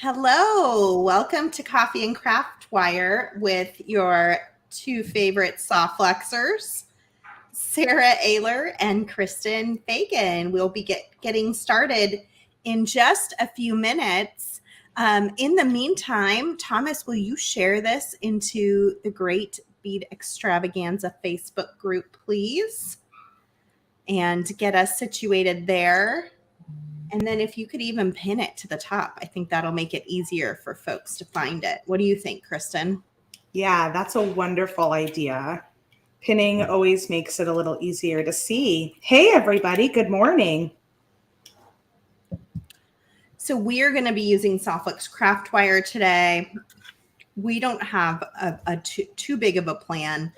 Hello, welcome to Coffee and Craft Wire with your two favorite soft flexers, Sara Oehler and Kristen Fagan. We'll be getting started in just a few minutes. In the meantime, Thomas, will you share this into the Great Bead Extravaganza Facebook group, please? And get us situated there. And then if you could even pin it to the top, I think that'll make it easier for folks to find it. What do you think, Kristen? Yeah, that's a wonderful idea. Pinning always makes it a little easier to see. Hey, everybody. Good morning. So we are going to be using Softflex Craft Wire today. We don't have too big of a plan.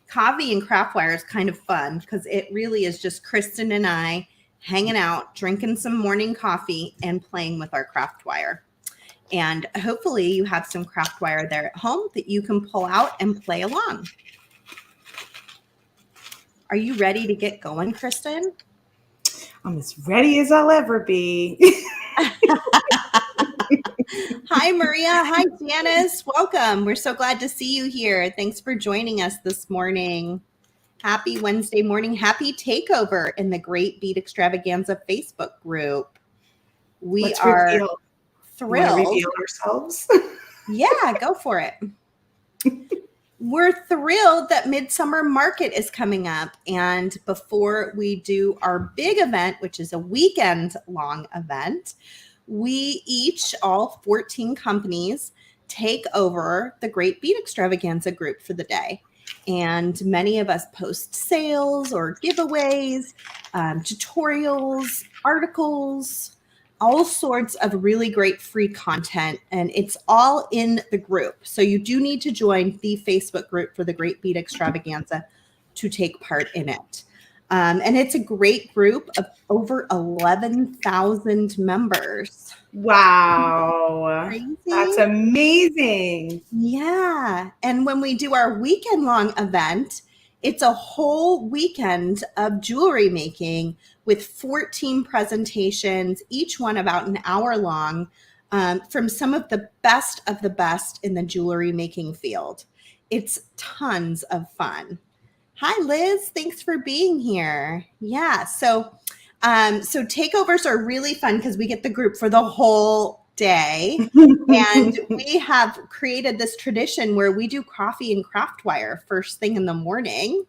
Coffee and Craft Wire is kind of fun because it really is just Kristen and I hanging out, drinking some morning coffee, and playing with our craft wire. And hopefully you have some craft wire there at home that you can pull out and play along. Are you ready to get going, Kristen? I'm as ready as I'll ever be. Hi, Maria. Hi, Janice. Welcome. We're so glad to see you here. Thanks for joining us this morning. Happy Wednesday morning. Happy takeover in the Great Bead Extravaganza Facebook group. Let's are thrilled. Want to reveal ourselves? Yeah, go for it. We're thrilled that Midsummer Market is coming up. And before we do our big event, which is a weekend-long event, we each, all 14 companies, take over the Great Bead Extravaganza group for the day. And many of us post sales or giveaways, tutorials, articles, all sorts of really great free content. And it's all in the group. So you do need to join the Facebook group for the Great Bead Extravaganza to take part in it. And it's a great group of over 11,000 members. Wow. Crazy. That's amazing. Yeah. And when we do our weekend-long event, it's a whole weekend of jewelry making with 14 presentations, each one about an hour long, from some of the best in the jewelry making field. It's tons of fun. Hi, Liz. Thanks for being here. Yeah. So takeovers are really fun because we get the group for the whole day. And we have created this tradition where we do coffee and craft wire first thing in the morning.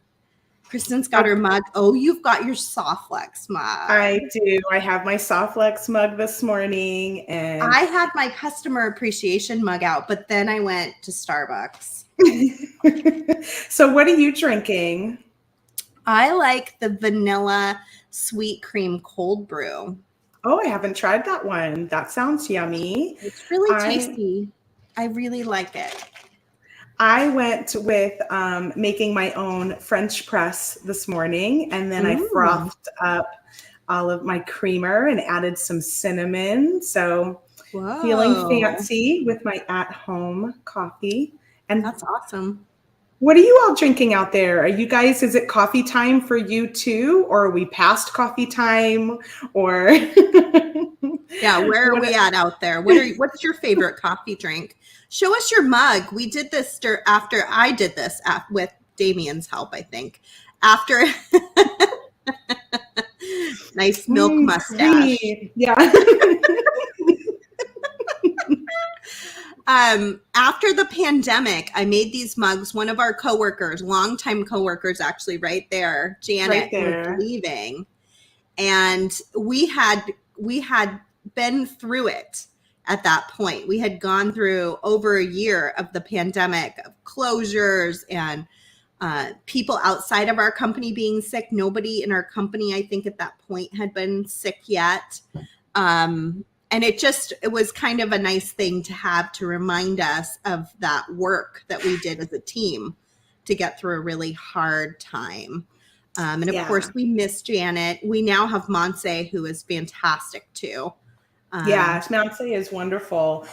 Kristen's got her mug. Oh, you've got your Softflex mug. I do. I have my Softflex mug this morning. And I had my customer appreciation mug out, but then I went to Starbucks. So what are you drinking? I like the vanilla sweet cream cold brew. Oh, I haven't tried that one. That sounds yummy. It's really tasty. I really like it. I went with making my own French press this morning, and then I frothed up all of my creamer and added some cinnamon. So feeling fancy with my at-home coffee. And that's awesome. What are you all drinking out there? Are you guys, is it coffee time for you too? Or are we past coffee time? Or yeah, where are we at out there? What's your favorite coffee drink? Show us your mug. We did this after I did this with Damien's help, I think. After nice milk mustache. Yeah. After the pandemic, I made these mugs. One of our coworkers, longtime coworkers, actually right there, Janet, was leaving. And we had been through it at that point. We had gone through over a year of the pandemic, of closures and people outside of our company being sick. Nobody in our company, I think at that point, had been sick yet. And it was kind of a nice thing to have to remind us of that work that we did as a team to get through a really hard time. And of course, we miss Janet. We now have Monse, who is fantastic too. Monse is wonderful.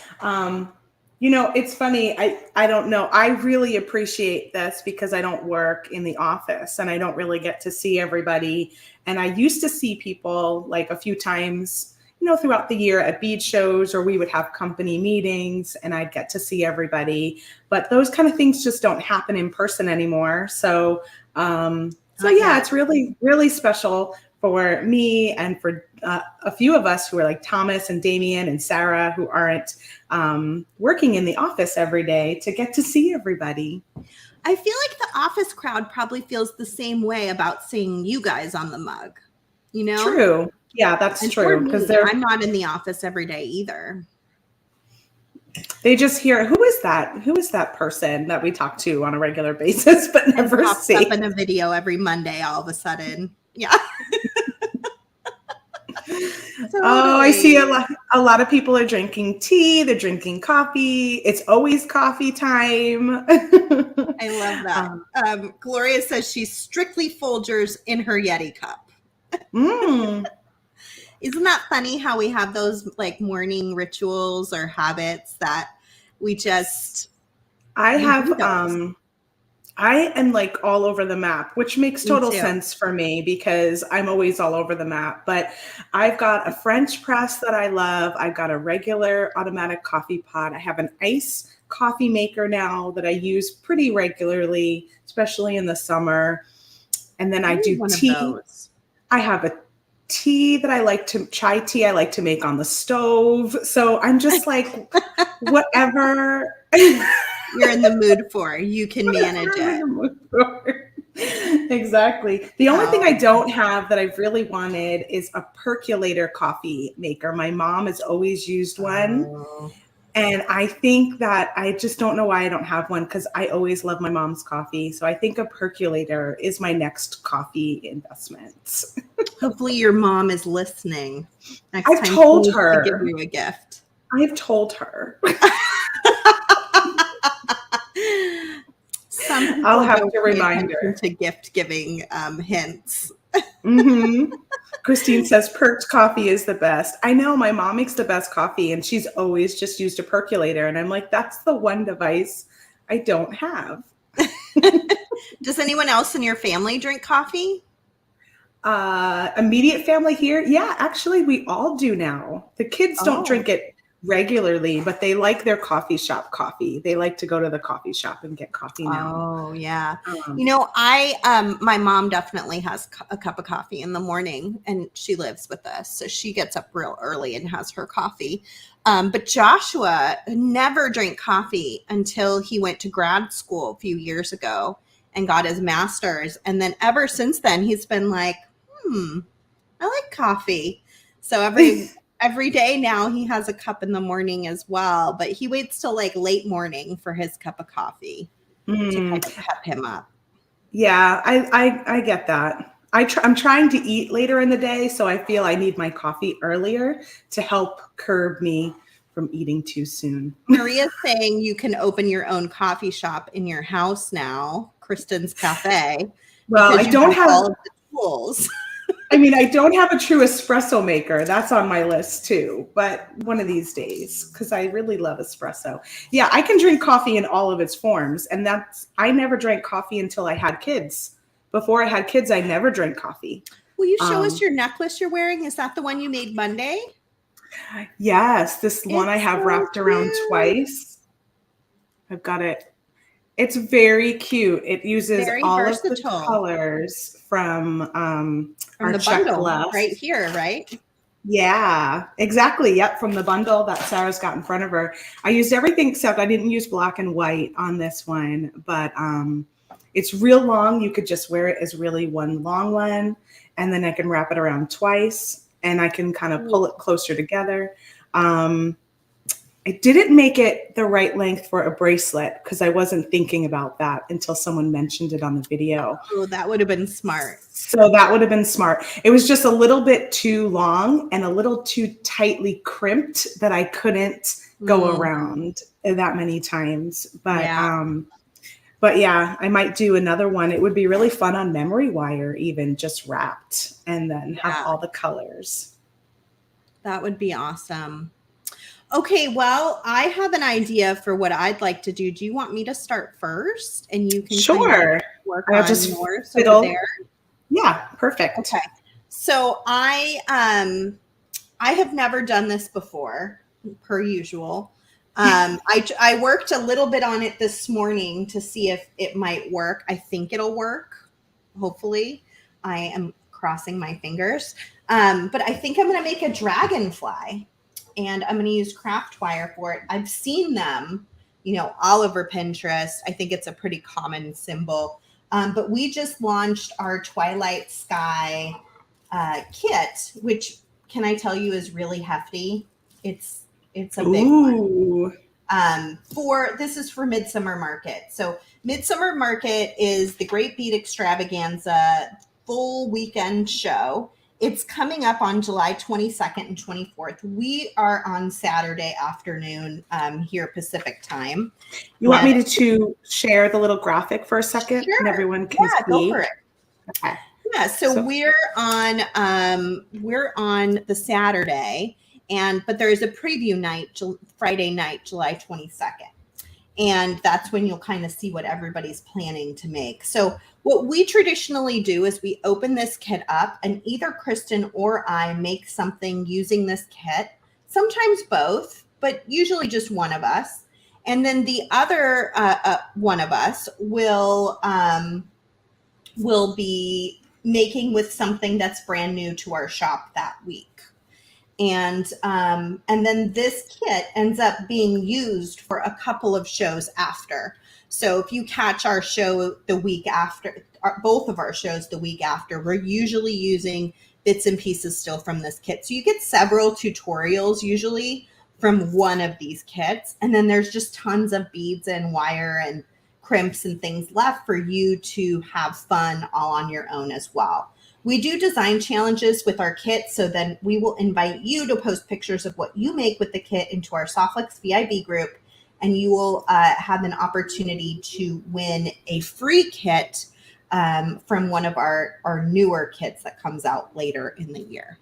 It's funny. I don't know. I really appreciate this because I don't work in the office and I don't really get to see everybody. And I used to see people like a few times throughout the year at bead shows, or we would have company meetings and I'd get to see everybody. But those kind of things just don't happen in person anymore. So, it's really, really special for me and for a few of us who are like Thomas and Damien and Sara, who aren't working in the office every day, to get to see everybody. I feel like the office crowd probably feels the same way about seeing you guys on the mug, True. Yeah, that's true. Because I'm not in the office every day either. They just hear, who is that? Who is that person that we talk to on a regular basis, but never see? Up in a video every Monday all of a sudden. Yeah. Totally. Oh, I see a lot of people are drinking tea. They're drinking coffee. It's always coffee time. I love that. Gloria says she's strictly Folgers in her Yeti cup. Isn't that funny how we have those like morning rituals or habits that we just... I am like all over the map, which makes total sense for me because I'm always all over the map. But I've got a French press that I love. I've got a regular automatic coffee pot. I have an ice coffee maker now that I use pretty regularly, especially in the summer. And then I do tea. I have a tea that chai tea I like to make on the stove. So I'm just like, whatever you're in the mood for, you can manage it. Exactly. The only thing I don't have that I've really wanted is a percolator coffee maker. My mom has always used one. And I think that I just don't know why I don't have one, because I always love my mom's coffee. So I think a percolator is my next coffee investment. Hopefully your mom is listening. I've told her to give you a gift. I've told her. I'll have to remind her to gift giving hints. Christine says perked coffee is the best. I know my mom makes the best coffee and she's always just used a percolator. And I'm like, that's the one device I don't have. Does anyone else in your family drink coffee? Immediate family here? Yeah, actually we all do now. The kids don't drink it regularly, but they like their coffee shop coffee. They like to go to the coffee shop and get coffee now. Oh yeah. My mom definitely has a cup of coffee in the morning, and she lives with us, so she gets up real early and has her coffee. But Joshua never drank coffee until he went to grad school a few years ago and got his master's. And then ever since then, he's been like, I like coffee. So every day now he has a cup in the morning as well, but he waits till like late morning for his cup of coffee to kind of pep him up. Yeah, I get that. I'm trying to eat later in the day, so I feel I need my coffee earlier to help curb me from eating too soon. Maria's saying you can open your own coffee shop in your house now, Kristen's Cafe. Well, I don't have all of the tools. I mean, I don't have a true espresso maker. That's on my list too, but one of these days, because I really love espresso. Yeah, I can drink coffee in all of its forms. And I never drank coffee until I had kids. Before I had kids, I never drank coffee. Will you show us your necklace you're wearing? Is that the one you made Monday? Yes, this one I have wrapped around twice. I've got it. It's very cute. It uses all of the colors from our the bundle right here, right? Yeah, exactly. Yep, from the bundle that Sarah's got in front of her. I used everything except I didn't use black and white on this one, but it's real long. You could just wear it as really one long one, and then I can wrap it around twice, and I can kind of pull it closer together. I didn't make it the right length for a bracelet because I wasn't thinking about that until someone mentioned it on the video. Oh, that would have been smart. So that would have been smart. It was just a little bit too long and a little too tightly crimped that I couldn't go around that many times. But yeah, I might do another one. It would be really fun on memory wire, even just wrapped, and then have all the colors. That would be awesome. Okay, well, I have an idea for what I'd like to do. Do you want me to start first? And you can kind of work on yours over there? Yeah, perfect. Okay. So I I have never done this before, per usual. I worked a little bit on it this morning to see if it might work. I think it'll work. Hopefully, I am crossing my fingers. But I think I'm going to make a dragonfly, and I'm going to use craft wire for it. I've seen them, all over Pinterest. I think it's a pretty common symbol. But we just launched our Twilight Sky kit, which can I tell you is really hefty. It's a big one. This is for Midsummer Market. So Midsummer Market is the Great Beat Extravaganza full weekend show. It's coming up on July 22nd and 24th. We are on Saturday afternoon here Pacific time. You want me to share the little graphic for a second? Sure. And everyone can see? Go for it. Okay. Yeah, so we're on the Saturday, but there is a preview night, Friday night, July 22nd. And that's when you'll kind of see what everybody's planning to make. So what we traditionally do is we open this kit up, and either Kristen or I make something using this kit, sometimes both, but usually just one of us. And then the other one of us will be making with something that's brand new to our shop that week. And then this kit ends up being used for a couple of shows after. So if you catch our show the week after, both of our shows the week after, we're usually using bits and pieces still from this kit. So you get several tutorials usually from one of these kits. And then there's just tons of beads and wire and crimps and things left for you to have fun all on your own as well. We do design challenges with our kit, so then we will invite you to post pictures of what you make with the kit into our Softflex VIB group, and you will have an opportunity to win a free kit from one of our newer kits that comes out later in the year.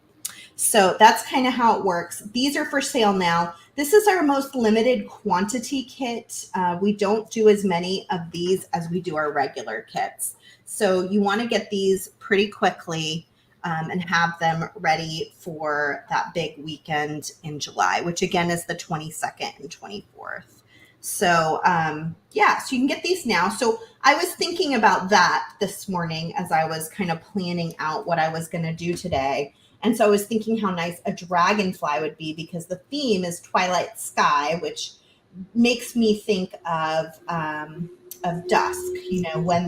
So that's kind of how it works. These are for sale now. This is our most limited quantity kit. We don't do as many of these as we do our regular kits. So you want to get these pretty quickly and have them ready for that big weekend in July, which again is the 22nd and 24th. So so you can get these now. So I was thinking about that this morning as I was kind of planning out what I was going to do today. And so I was thinking how nice a dragonfly would be, because the theme is Twilight Sky, which makes me think of dusk, when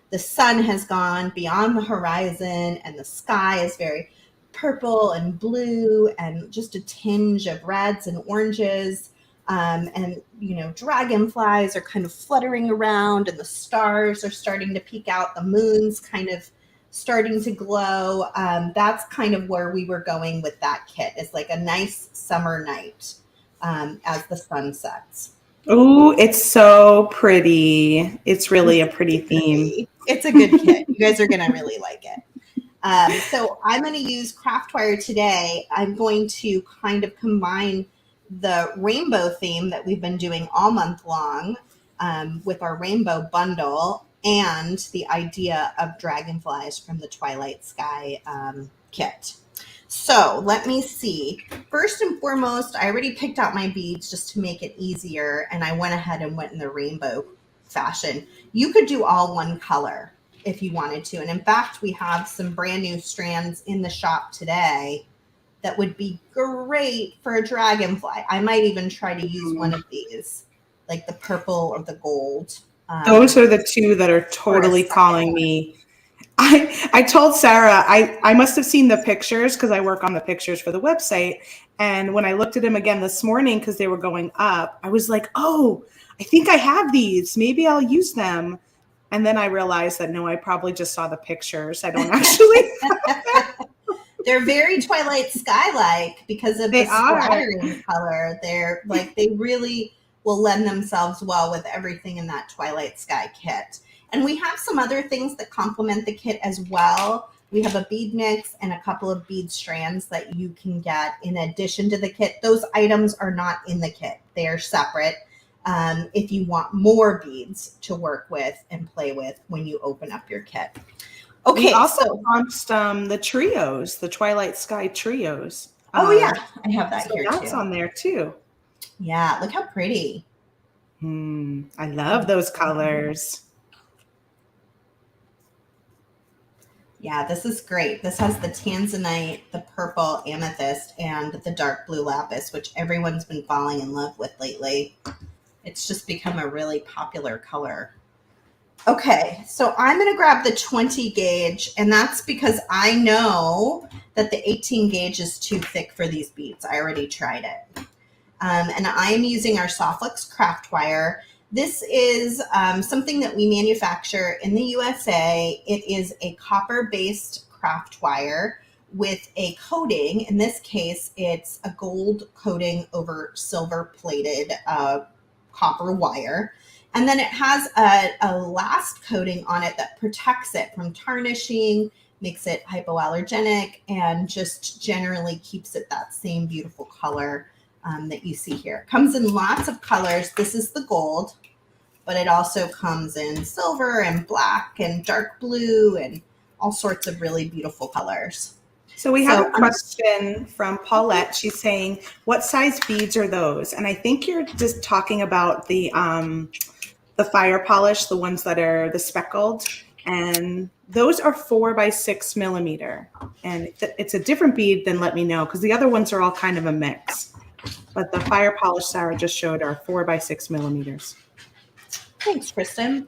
the sun has gone beyond the horizon and the sky is very purple and blue and just a tinge of reds and oranges. And dragonflies are kind of fluttering around, and the stars are starting to peek out. The moon's kind of starting to glow. That's kind of where we were going with that kit. It's like a nice summer night as the sun sets. Oh, it's so pretty. It's really a pretty theme. It's a good kit. You guys are going to really like it. So I'm going to use craft wire today. I'm going to kind of combine the rainbow theme that we've been doing all month long with our rainbow bundle and the idea of dragonflies from the Twilight Sky kit. So let me see. First and foremost, I already picked out my beads just to make it easier, and I went ahead and went in the rainbow fashion. You could do all one color if you wanted to. And in fact, we have some brand new strands in the shop today that would be great for a dragonfly. I might even try to use one of these, like the purple or the gold. Those are the two that are totally calling me. I told Sara, I must have seen the pictures because I work on the pictures for the website. And when I looked at them again this morning, because they were going up, I was like, oh, I think I have these. Maybe I'll use them. And then I realized that, no, I probably just saw the pictures. I don't actually. They're very Twilight Sky-like because of the splattering color. They're like, they really will lend themselves well with everything in that Twilight Sky kit. And we have some other things that complement the kit as well. We have a bead mix and a couple of bead strands that you can get in addition to the kit. Those items are not in the kit. They are separate if you want more beads to work with and play with when you open up your kit. Okay. We also launched the trios, the Twilight Sky trios. Oh yeah, I have that so here that's too. on there too. Yeah, look how pretty. I love those colors. Yeah, this is great. This has the tanzanite, the purple amethyst, and the dark blue lapis, which everyone's been falling in love with lately. It's just become a really popular color. Okay, so I'm going to grab the 20 gauge, and that's because I know that the 18 gauge is too thick for these beads. I already tried it. And I am using our Softflex craft wire. This is something that we manufacture in the USA. It is a copper-based craft wire with a coating. In this case, it's a gold coating over silver-plated copper wire. And then it has a last coating on it that protects it from tarnishing, makes it hypoallergenic, and just generally keeps it that same beautiful color that you see here. It comes in lots of colors. This is the gold, but it also comes in silver and black and dark blue and all sorts of really beautiful colors. So we have a question from Paulette. She's saying, what size beads are those? And I think you're just talking about the fire polish, the ones that are the speckled. And those are 4 by 6 millimeter. And it's a different bead than let me know, because the other ones are all kind of a mix. But the fire polish Sara just showed are 4 by 6 millimeters. Thanks, Kristen.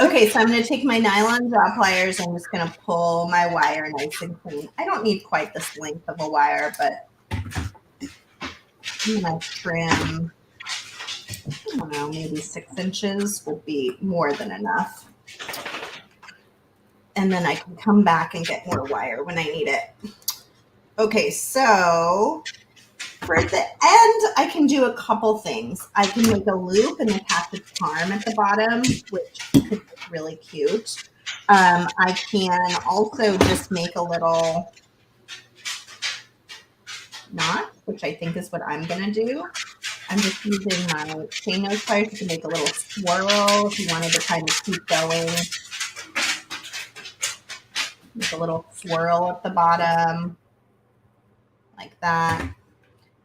Okay, so I'm going to take my nylon jaw pliers. I'm just going to pull my wire nice and clean. I don't need quite this length of a wire, but I'm going to trim, I don't know, maybe 6 inches will be more than enough. And then I can come back and get more wire when I need it. Okay, so for the end, I can do a couple things. I can make a loop and attach a charm at the bottom, which could be really cute. I can also just make a little knot, which I think is what I'm going to do. I'm just using my chain nose pliers to make a little swirl if you wanted to kind of keep going. Make a little swirl at the bottom, like that.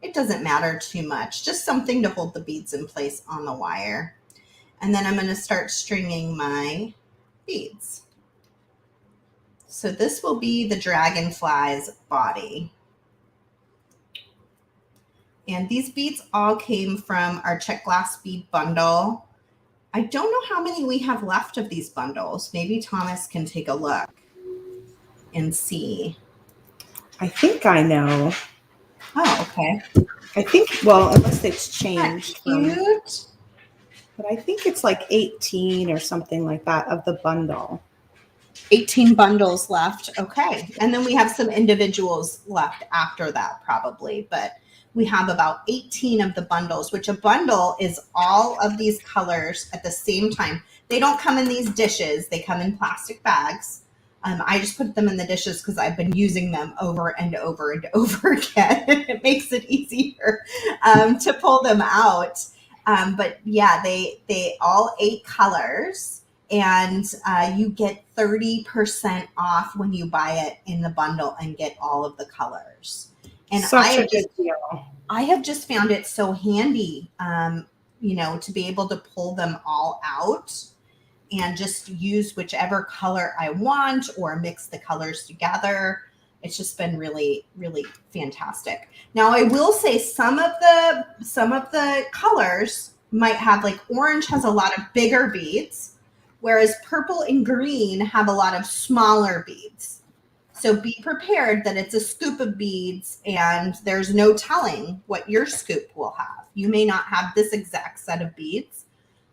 It doesn't matter too much, just something to hold the beads in place on the wire. And then I'm going to start stringing my beads. So this will be the dragonfly's body. And these beads all came from our check glass bead bundle. I don't know how many we have left of these bundles. Maybe Thomas can take a look and see. I think I know. Oh, okay. I think, well, unless it's changed. Cute. But I think it's like 18 or something like that of the bundle. 18 bundles left. Okay. And then we have some individuals left after that probably, but we have about 18 of the bundles, which a bundle is all of these colors at the same time. They don't come in these dishes. They come in plastic bags. I just put them in the dishes because I've been using them over and over and over again. It makes it easier to pull them out. But yeah, they all 8 colors, and you get 30% off when you buy it in the bundle and get all of the colors. And I have just found it so handy, to be able to pull them all out and just use whichever color I want or mix the colors together. It's just been really, really fantastic. Now I will say some of the colors might have, like orange has a lot of bigger beads, whereas purple and green have a lot of smaller beads. So be prepared that it's a scoop of beads and there's no telling what your scoop will have. You may not have this exact set of beads,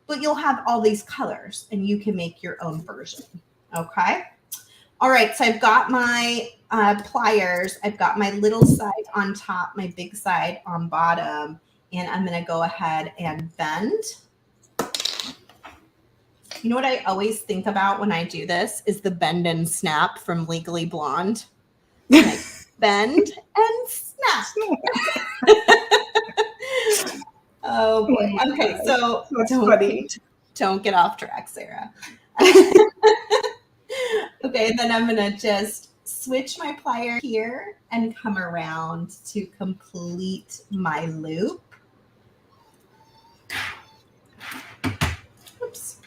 but you'll have all these colors and you can make your own version. Okay. All right. So I've got my pliers. I've got my little side on top, my big side on bottom, and I'm going to go ahead and bend. You know what I always think about when I do this is the bend and snap from Legally Blonde. Like bend and snap. Oh boy. Okay, so don't get off track, Sara. Okay, and then I'm gonna just switch my plier here and come around to complete my loop. Oops.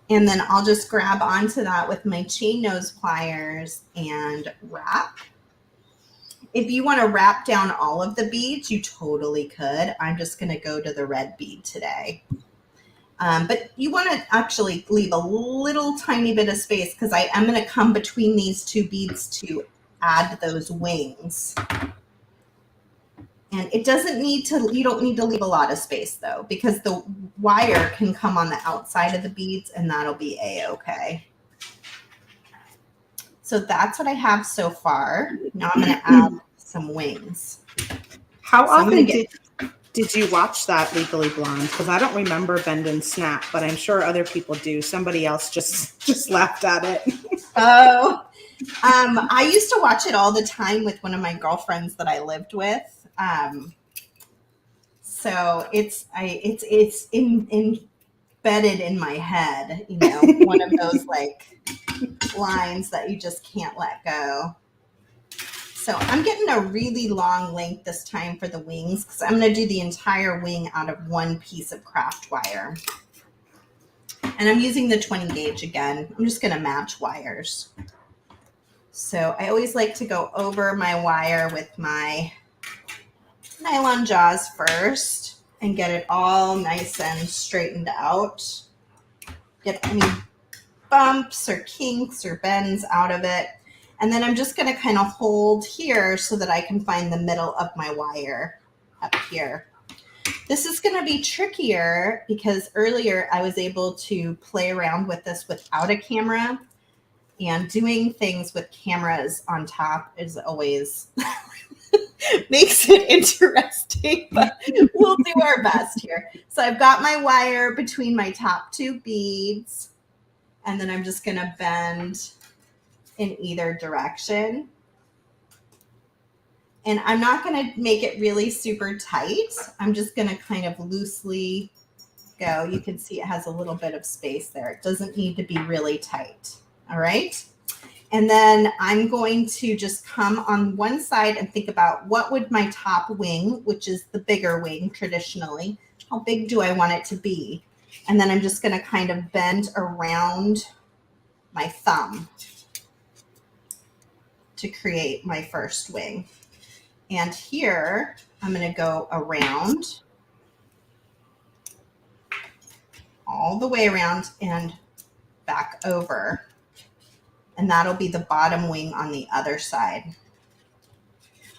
And then I'll just grab onto that with my chain nose pliers and wrap. If you want to wrap down all of the beads, you totally could. I'm just going to go to the red bead today. But you want to actually leave a little tiny bit of space because I am going to come between these two beads to add those wings. And it doesn't need to, you don't need to leave a lot of space though, because the wire can come on the outside of the beads and that'll be a-okay. So that's what I have so far. Now I'm going to add some wings. How often did you watch that Legally Blonde? Because I don't remember Bend and Snap, but I'm sure other people do. Somebody else just laughed at it. Oh, I used to watch it all the time with one of my girlfriends that I lived with. So it's embedded in my head, you know, one of those like lines that you just can't let go. So I'm getting a really long length this time for the wings because I'm going to do the entire wing out of one piece of craft wire. And I'm using the 20 gauge again. I'm just going to match wires. So I always like to go over my wire with my nylon jaws first and get it all nice and straightened out. Get any bumps or kinks or bends out of it. And then I'm just going to kind of hold here so that I can find the middle of my wire up here. This is going to be trickier because earlier I was able to play around with this without a camera, and doing things with cameras on top is always makes it interesting, but we'll do our best here. So I've got my wire between my top two beads, and then I'm just going to bend in either direction. And I'm not going to make it really super tight. I'm just going to kind of loosely go. You can see it has a little bit of space there. It doesn't need to be really tight. All right. And then I'm going to just come on one side and think about what would my top wing, which is the bigger wing traditionally, how big do I want it to be? And then I'm just going to kind of bend around my thumb to create my first wing. And here I'm going to go around all the way around and back over. And that'll be the bottom wing on the other side.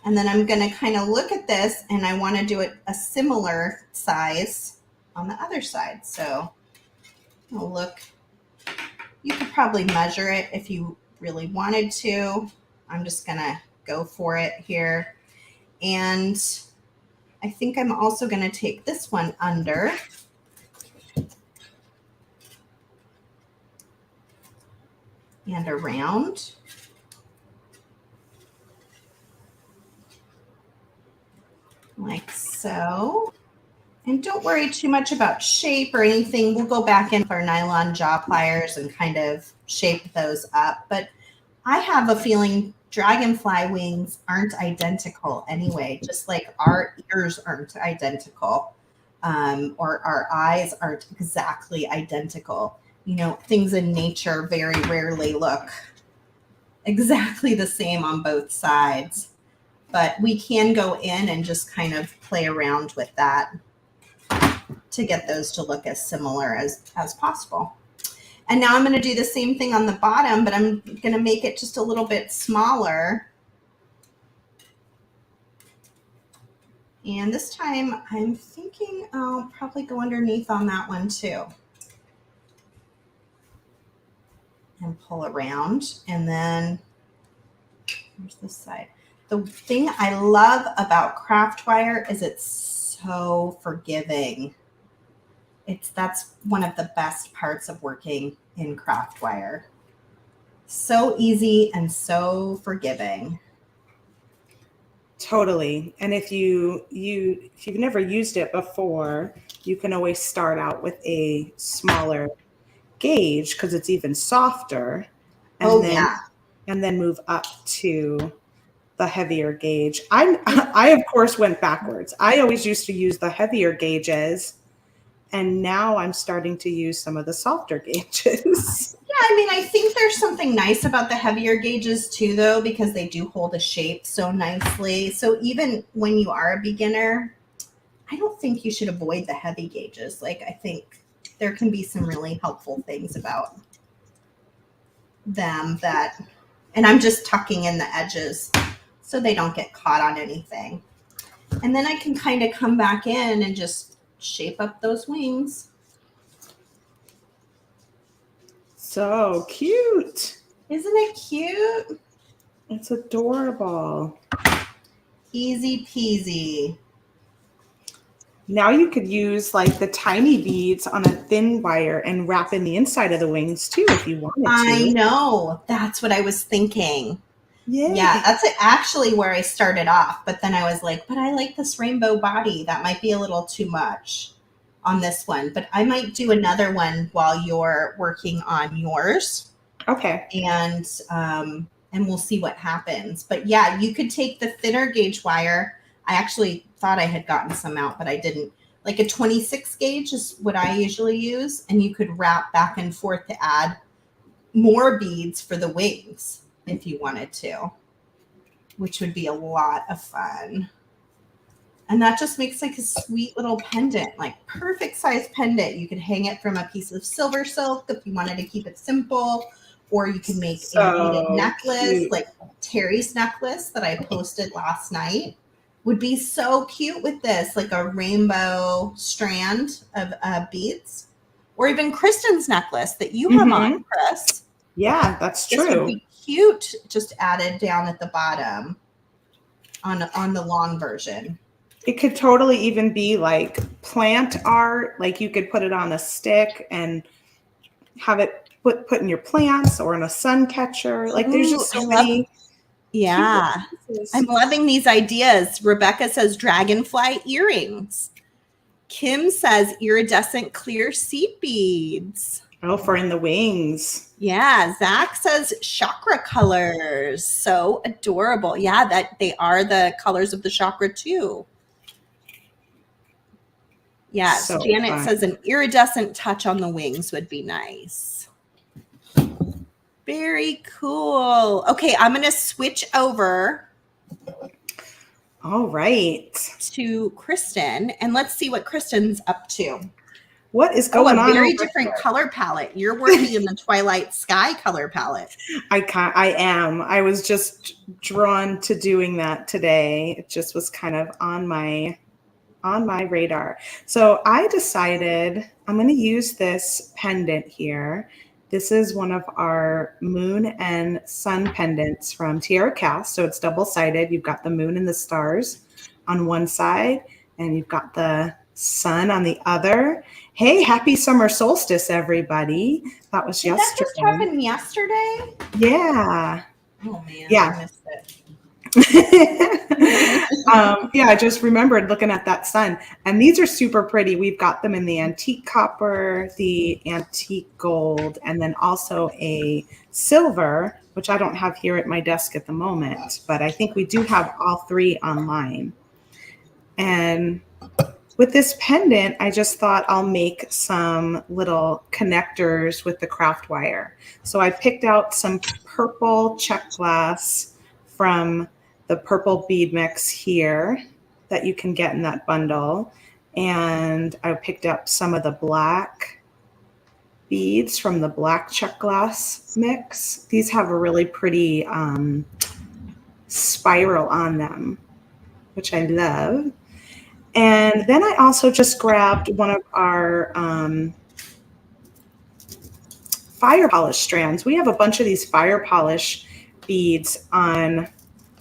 And then I'm going to kind of look at this and I want to do it a similar size on the other side. So I'll look, you could probably measure it if you really wanted to. I'm just going to go for it here. And I think I'm also going to take this one under. And around. Like so. And don't worry too much about shape or anything. We'll go back in with our nylon jaw pliers and kind of shape those up. But I have a feeling dragonfly wings aren't identical anyway, just like our ears aren't identical, or our eyes aren't exactly identical. You know, things in nature very rarely look exactly the same on both sides, but we can go in and just kind of play around with that to get those to look as similar as possible. And now I'm going to do the same thing on the bottom, but I'm going to make it just a little bit smaller. And this time I'm thinking I'll probably go underneath on that one too. And pull around. And then here's this side. The thing I love about craft wire is it's so forgiving. That's one of the best parts of working in craft wire. So easy and so forgiving. Totally. And if you've never used it before, you can always start out with a smaller gauge because it's even softer. And and then move up to the heavier gauge. I of course went backwards. I always used to use the heavier gauges, and now I'm starting to use some of the softer gauges. Yeah, I mean, I think there's something nice about the heavier gauges too, though, because they do hold a shape so nicely. So even when you are a beginner, I don't think you should avoid the heavy gauges. Like, I think there can be some really helpful things about them that, and I'm just tucking in the edges so they don't get caught on anything. And then I can kind of come back in and just shape up those wings. So cute. Isn't it cute? It's adorable. Easy peasy. Now you could use like the tiny beads on a thin wire and wrap in the inside of the wings too if you wanted to. I know. That's what I was thinking. Yeah, that's actually where I started off. But then I was like, but I like this rainbow body. That might be a little too much on this one. But I might do another one while you're working on yours. Okay. And we'll see what happens. But yeah, you could take the thinner gauge wire. I actually thought I had gotten some out, but I didn't. Like a 26 gauge is what I usually use. And you could wrap back and forth to add more beads for the wings if you wanted to, which would be a lot of fun. And that just makes like a sweet little pendant, like perfect size pendant. You could hang it from a piece of silver silk if you wanted to keep it simple, or you can make a beaded necklace, cute. Like Terry's necklace that I posted last night would be so cute with this, like a rainbow strand of beads, or even Kristen's necklace that you have on, Chris. Yeah, that's true. This would be cute, just added down at the bottom on the long version. It could totally even be like plant art. Like you could put it on a stick and have it put in your plants or in a sun catcher. Like there's just so many. Yeah, I'm loving these ideas. Rebecca says dragonfly earrings. Kim says iridescent clear seed beads. Oh, for in the wings. Yeah, Zach says chakra colors. So adorable. Yeah, that they are the colors of the chakra too. Yes, so Janet says an iridescent touch on the wings would be nice. Very cool. Okay, I'm going to switch over. All right. To Kristen, and let's see what Kristen's up to. What is going on? A very different color palette. You're working in the Twilight Sky color palette. I am. I was just drawn to doing that today. It just was kind of on my radar. So I decided I'm going to use this pendant here. This is one of our moon and sun pendants from Tiara Cast. So it's double-sided. You've got the moon and the stars on one side, and you've got the sun on the other. Hey, happy summer solstice, everybody. That was yesterday. Did that just happen yesterday? Yeah. Oh, man. Yeah. I missed it. Yeah, I just remembered looking at that sun. And these are super pretty. We've got them in the antique copper, the antique gold, and then also a silver, which I don't have here at my desk at the moment, but I think we do have all three online. And with this pendant, I just thought I'll make some little connectors with the craft wire. So I picked out some purple check glass from the purple bead mix here that you can get in that bundle. And I picked up some of the black beads from the black check glass mix. These have a really pretty spiral on them, which I love. And then I also just grabbed one of our fire polish strands. We have a bunch of these fire polish beads on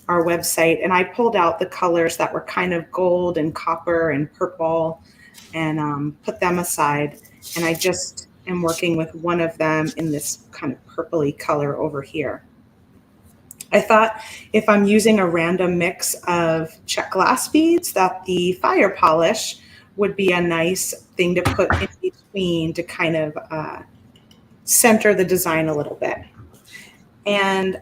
our website, and I pulled out the colors that were kind of gold and copper and purple and put them aside. And I just am working with one of them in this kind of purpley color over here. I thought if I'm using a random mix of check glass beads, that the fire polish would be a nice thing to put in between to kind of center the design a little bit. And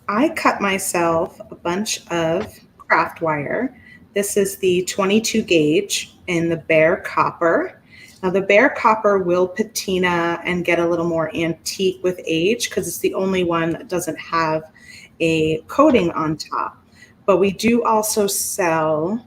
I cut myself a bunch of craft wire. This is the 22 gauge in the bare copper. Now the bare copper will patina and get a little more antique with age because it's the only one that doesn't have a coating on top. But we do also sell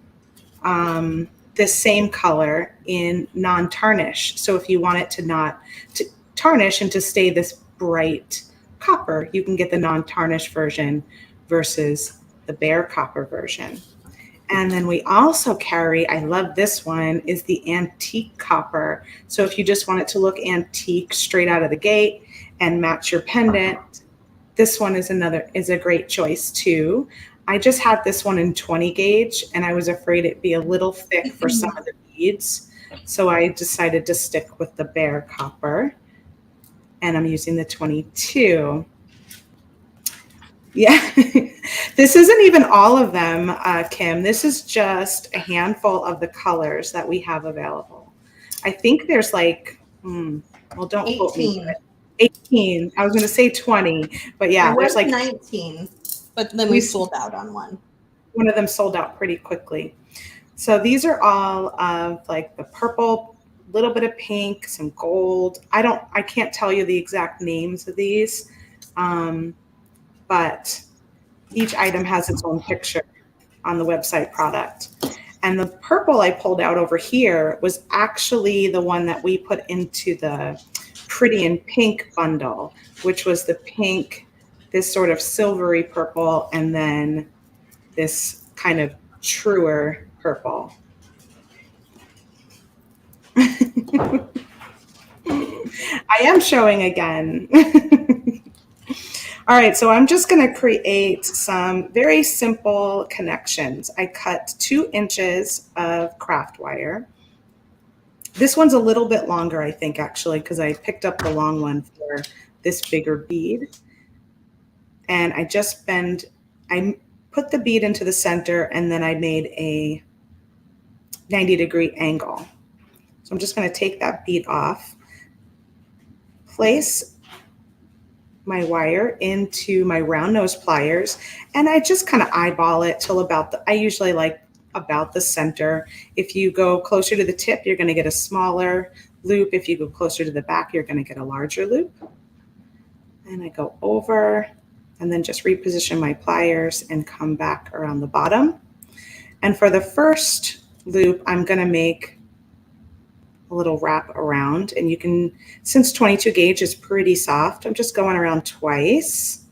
this same color in non-tarnish. So if you want it to not to tarnish and to stay this bright copper, you can get the non-tarnish version versus the bare copper version. And then we also carry, I love this one, is the antique copper. So if you just want it to look antique straight out of the gate and match your pendant, this one is a great choice too. I just had this one in 20 gauge and I was afraid it'd be a little thick for some of the beads. So I decided to stick with the bare copper and I'm using the 22. Yeah, this isn't even all of them, Kim. This is just a handful of the colors that we have available. I think there's like, well, don't quote me. 18. I was going to say 20, but yeah, there's like 19, but then we sold out on one. One of them sold out pretty quickly. So these are all of like the purple, little bit of pink, some gold. I can't tell you the exact names of these. But each item has its own picture on the website product. And the purple I pulled out over here was actually the one that we put into the Pretty in Pink bundle, which was the pink, this sort of silvery purple, and then this kind of truer purple. I am showing again. All right, so I'm just going to create some very simple connections. I cut 2 inches of craft wire. This one's a little bit longer, I think, actually, because I picked up the long one for this bigger bead. And I put the bead into the center and then I made a 90-degree angle. So I'm just going to take that bead off, place my wire into my round nose pliers, and I just kind of eyeball it till I usually like about the center. If you go closer to the tip, you're going to get a smaller loop. If you go closer to the back, you're going to get a larger loop. And I go over and then just reposition my pliers and come back around the bottom. And for the first loop, I'm going to make a little wrap around, and you can, since 22 gauge is pretty soft, I'm just going around twice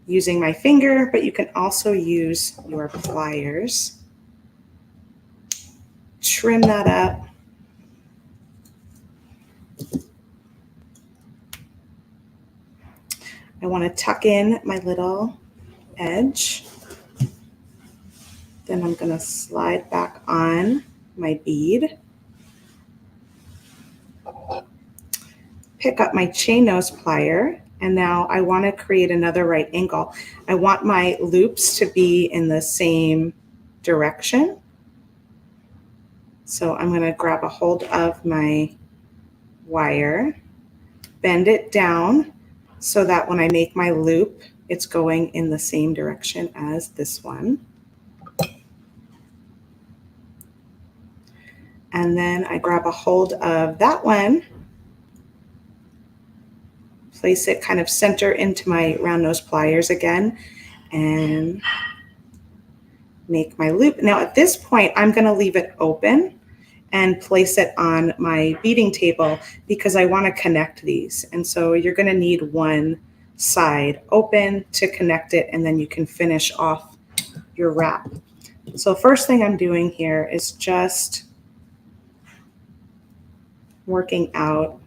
using my finger, but you can also use your pliers. Trim that up. I want to tuck in my little edge. Then I'm going to slide back on my bead. Pick up my chain nose plier, and now I want to create another right angle. I want my loops to be in the same direction. So I'm going to grab a hold of my wire, bend it down so that when I make my loop, it's going in the same direction as this one. And then I grab a hold of that one, place it kind of center into my round nose pliers again, and make my loop. Now at this point, I'm going to leave it open and place it on my beading table because I want to connect these. And so you're going to need one side open to connect it, and then you can finish off your wrap. So first thing I'm doing here is just working out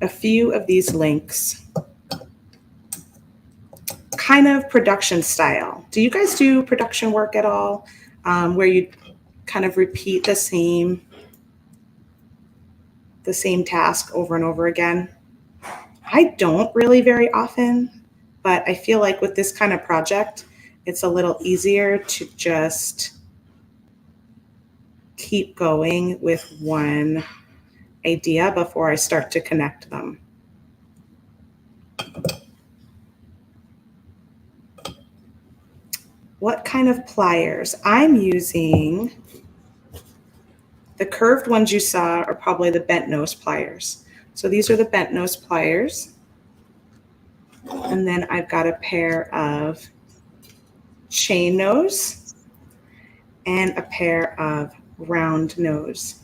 a few of these links, kind of production style. Do you guys do production work at all, where you kind of repeat the same task over and over again? I don't really very often, but I feel like with this kind of project, it's a little easier to just keep going with one idea before I start to connect them. what kind of pliers? I'm using the curved ones you saw are probably the bent nose pliers. So these are the bent nose pliers. And then I've got a pair of chain nose and a pair of round nose.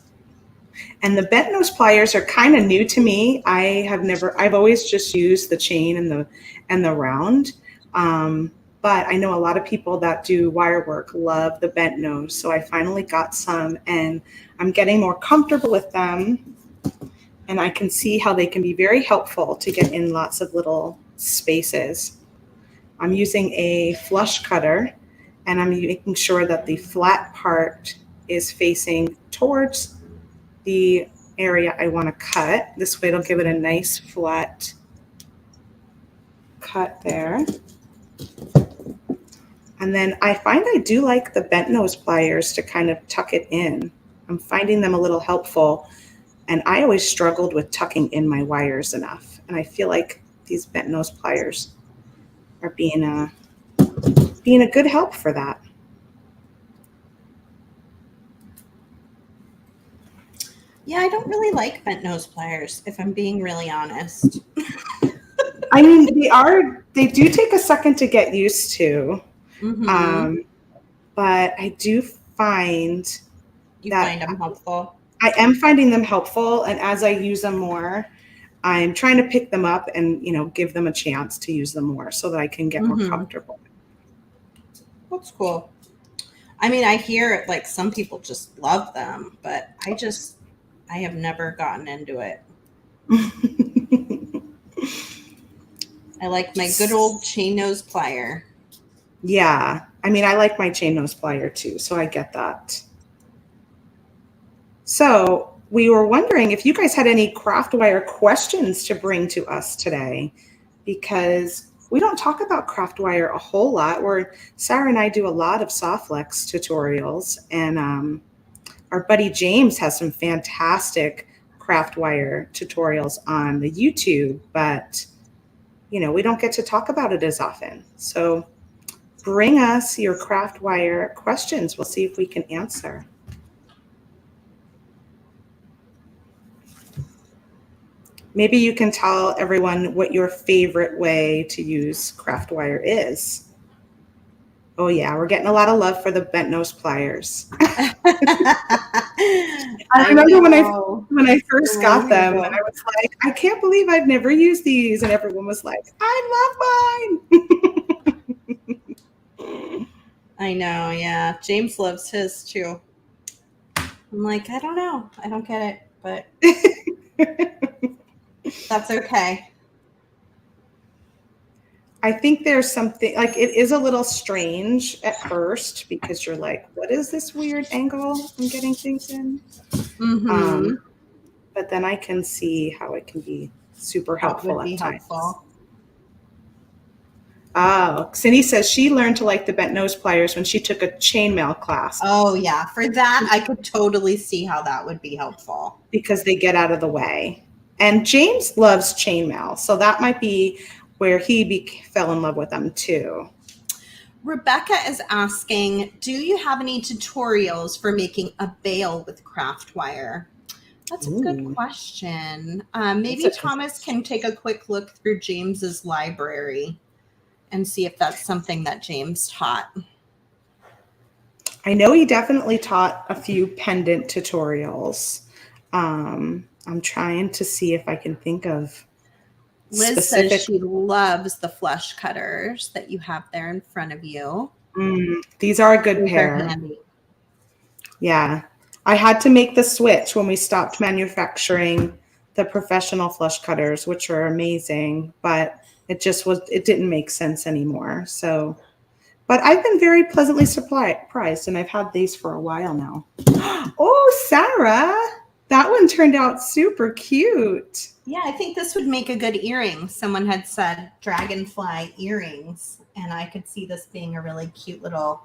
And the bent nose pliers are kind of new to me. I've always just used the chain and the round. But I know a lot of people that do wire work love the bent nose. So I finally got some and I'm getting more comfortable with them. And I can see how they can be very helpful to get in lots of little spaces. I'm using a flush cutter and I'm making sure that the flat part is facing towards the area I want to cut. This way it'll give it a nice flat cut there. And then I find I do like the bent nose pliers to kind of tuck it in. I'm finding them a little helpful. And I always struggled with tucking in my wires enough. And I feel like these bent nose pliers are being a good help for that. Yeah, I don't really like bent nose pliers, if I'm being really honest. I mean, they do take a second to get used to. Mm-hmm. But I do find You find them helpful? I am finding them helpful. And as I use them more, I'm trying to pick them up and, give them a chance to use them more so that I can get more comfortable. That's cool. I mean, I hear like some people just love them, but I have never gotten into it. I like my good old chain nose plier. Yeah. I mean, I like my chain nose plier too, so I get that. So we were wondering if you guys had any craft wire questions to bring to us today, because we don't talk about craft wire a whole lot. Sara and I do a lot of Softflex tutorials, and our buddy James has some fantastic craft wire tutorials on the YouTube, but we don't get to talk about it as often. So bring us your craft wire questions. We'll see if we can answer. Maybe you can tell everyone what your favorite way to use craft wire is. Oh yeah, we're getting a lot of love for the bent nose pliers. I remember when I first got them, and I was like, I can't believe I've never used these, and everyone was like, I love mine. I know, yeah. James loves his too. I'm like, I don't know. I don't get it, but that's okay. I think there's something, like, it is a little strange at first because you're like, what is this weird angle I'm getting things in? But then I can see how it can be super helpful at times. Oh, Cindy says she learned to like the bent nose pliers when she took a chainmail class. Oh yeah, for that I could totally see how that would be helpful. Because they get out of the way. And James loves chainmail, so that might be where he fell in love with them too. Rebecca is asking, do you have any tutorials for making a bail with craft wire? That's a good question. Maybe Thomas can take a quick look through James's library and see if that's something that James taught. I know he definitely taught a few pendant tutorials. I'm trying to see if I can think of Liz says she loves the flush cutters that you have there in front of you. These are a good pair. Yeah. I had to make the switch when we stopped manufacturing the professional flush cutters, which are amazing, but it didn't make sense anymore. So, but I've been very pleasantly surprised, and I've had these for a while now. Oh, Sara, that one turned out super cute. Yeah, I think this would make a good earring. Someone had said dragonfly earrings, and I could see this being a really cute little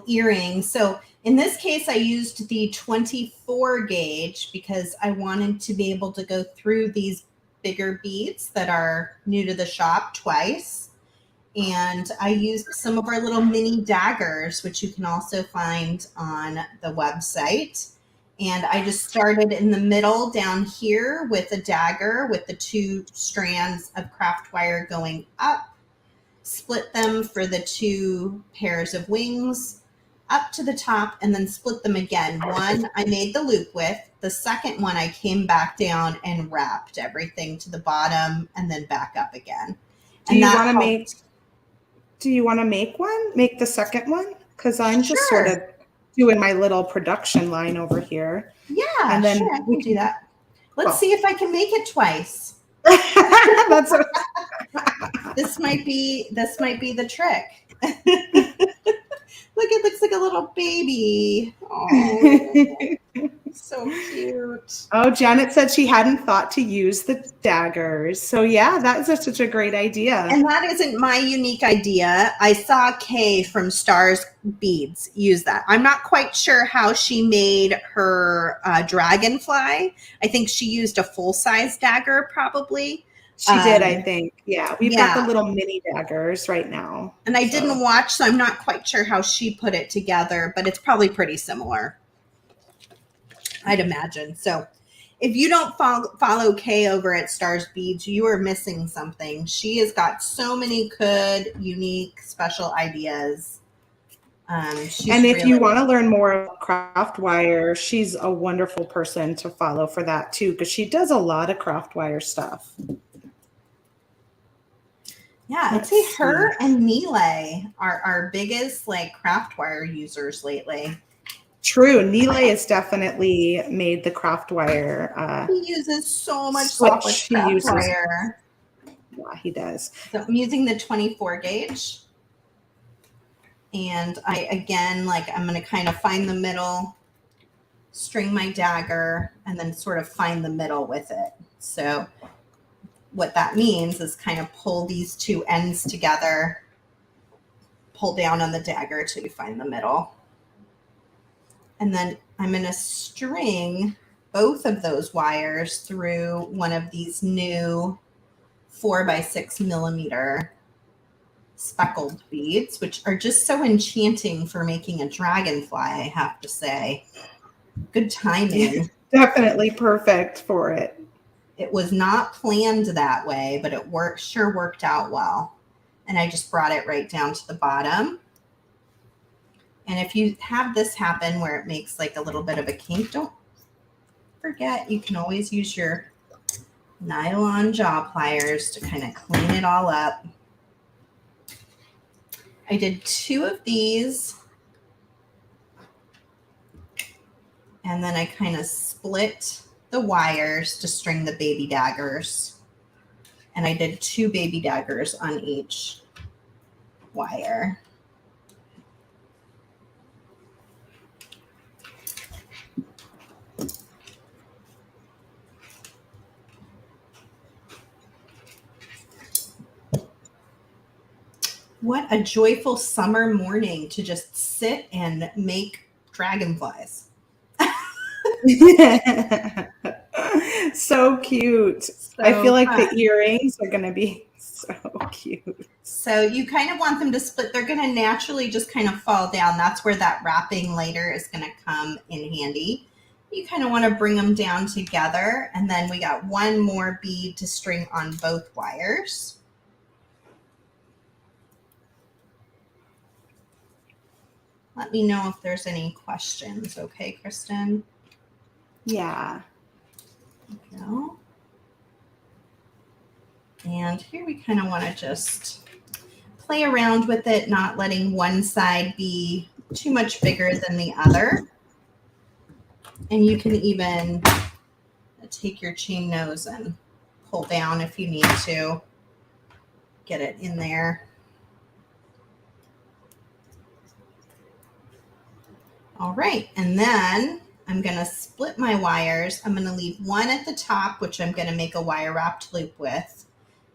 earring. So in this case, I used the 24 gauge because I wanted to be able to go through these bigger beads that are new to the shop twice. And I used some of our little mini daggers, which you can also find on the website. And I just started in the middle down here with a dagger with the 2 strands of craft wire going up, split them for the 2 pairs of wings up to the top, and then split them again. One I made the loop with. The second one I came back down and wrapped everything to the bottom and then back up again. Do you want to make one? Make the second one? Because I'm just sort of doing my little production line over here. Yeah, and then sure, I can do that. Let's see if I can make it twice. That's This might be the trick. Look, it looks like a little baby. Oh, so cute. Oh, Janet said she hadn't thought to use the daggers. So yeah, that is such a great idea. And that isn't my unique idea. I saw Kay from Stars Beads use that. I'm not quite sure how she made her dragonfly. I think she used a full-size dagger probably. She did, I think. Yeah, we've got the little mini daggers right now. And I didn't watch, so I'm not quite sure how she put it together, but it's probably pretty similar, I'd imagine. So if you don't follow Kay over at Stars Beads, you are missing something. She has got so many good, unique, special ideas. And if you want to learn more about craft wire, she's a wonderful person to follow for that too, because she does a lot of craft wire stuff. Yeah, I'd say her and Nile are our biggest like craft wire users lately. True. Nile has definitely made the craft wire. He uses so much soft craft wire. Yeah, he does. So I'm using the 24 gauge. And I'm going to kind of find the middle, string my dagger, and then sort of find the middle with it. So what that means is kind of pull these 2 ends together, pull down on the dagger till you find the middle. And then I'm going to string both of those wires through one of these new 4x6 millimeter speckled beads, which are just so enchanting for making a dragonfly, I have to say. Good timing. Definitely perfect for it. It was not planned that way, but it sure worked out well. And I just brought it right down to the bottom. And if you have this happen where it makes like a little bit of a kink, don't forget you can always use your nylon jaw pliers to kind of clean it all up. I did 2 of these. And then I kind of split the wires to string the baby daggers. And I did 2 baby daggers on each wire. What a joyful summer morning to just sit and make dragonflies. So cute. So I feel like the earrings are going to be so cute. So you kind of want them to split. They're going to naturally just kind of fall down. That's where that wrapping later is going to come in handy. You kind of want to bring them down together. And then we got 1 more bead to string on both wires. Let me know if there's any questions. Okay, Kristen? Yeah. There we go. And here we kind of want to just play around with it, not letting one side be too much bigger than the other. And you can even take your chain nose and pull down if you need to get it in there. All right, and then I'm going to split my wires. I'm going to leave one at the top, which I'm going to make a wire wrapped loop with.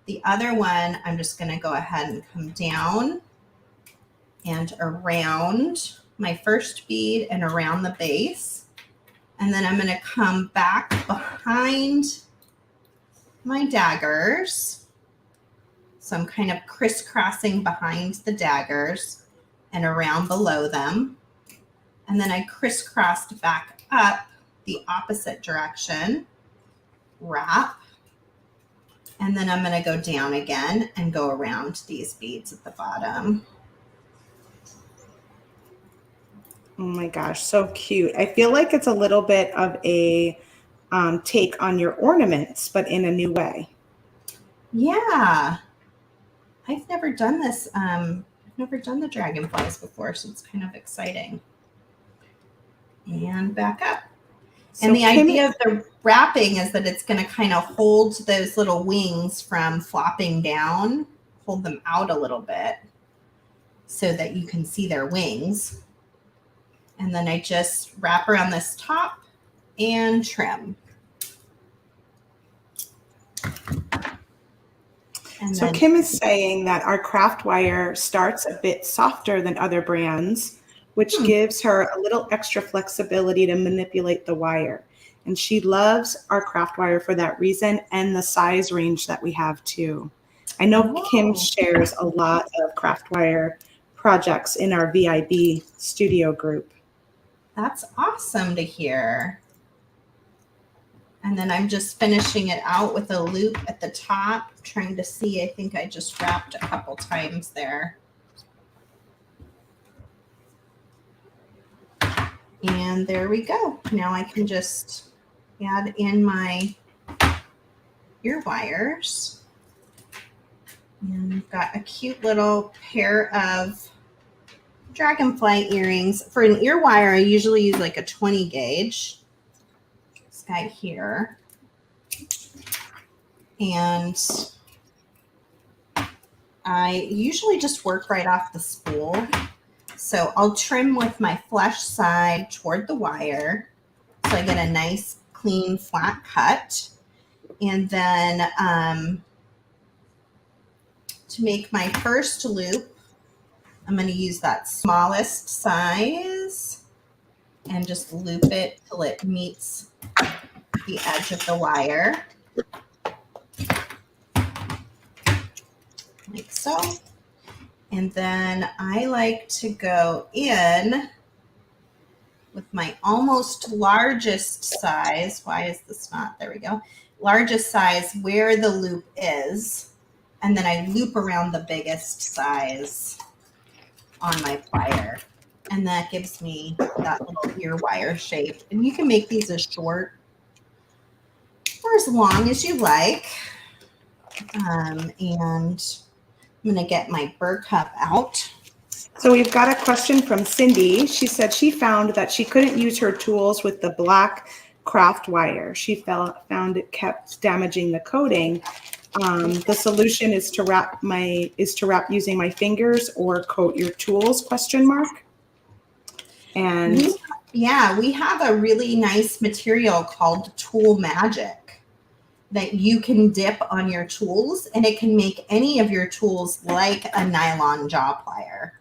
The other one, I'm just going to go ahead and come down and around my first bead and around the base. And then I'm going to come back behind my daggers. So I'm kind of crisscrossing behind the daggers and around below them. And then I crisscrossed back up the opposite direction, wrap. And then I'm going to go down again and go around these beads at the bottom. Oh my gosh, so cute. I feel like it's a little bit of a take on your ornaments, but in a new way. Yeah. I've never done this. I've never done the dragonflies before, so it's kind of exciting. And back up. So and the idea of the wrapping is that it's going to kind of hold those little wings from flopping down, hold them out a little bit so that you can see their wings. And then I just wrap around this top and trim. And so Kim is saying that our craft wire starts a bit softer than other brands, which gives her a little extra flexibility to manipulate the wire. And she loves our craft wire for that reason and the size range that we have too. I know Kim shares a lot of craft wire projects in our VIB studio group. That's awesome to hear. And then I'm just finishing it out with a loop at the top, trying to see. I think I just wrapped a couple times there. And there we go. Now I can just add in my ear wires. And I've got a cute little pair of dragonfly earrings. For an ear wire, I usually use like a 20 gauge. This guy here. And I usually just work right off the spool. So I'll trim with my flesh side toward the wire so I get a nice, clean, flat cut. And then to make my first loop, I'm going to use that smallest size and just loop it till it meets the edge of the wire. Like so. And then I like to go in with my almost largest size. Why is this not? There we go. Largest size where the loop is. And then I loop around the biggest size on my plier. And that gives me that little ear wire shape. And you can make these as short or as long as you like. And I'm going to get my burr cup out. So we've got a question from Cindy. She said she found that she couldn't use her tools with the black craft wire. She found it kept damaging the coating. The solution is to wrap using my fingers or coat your tools ? And we have a really nice material called Tool Magic that you can dip on your tools, and it can make any of your tools like a nylon jaw plier.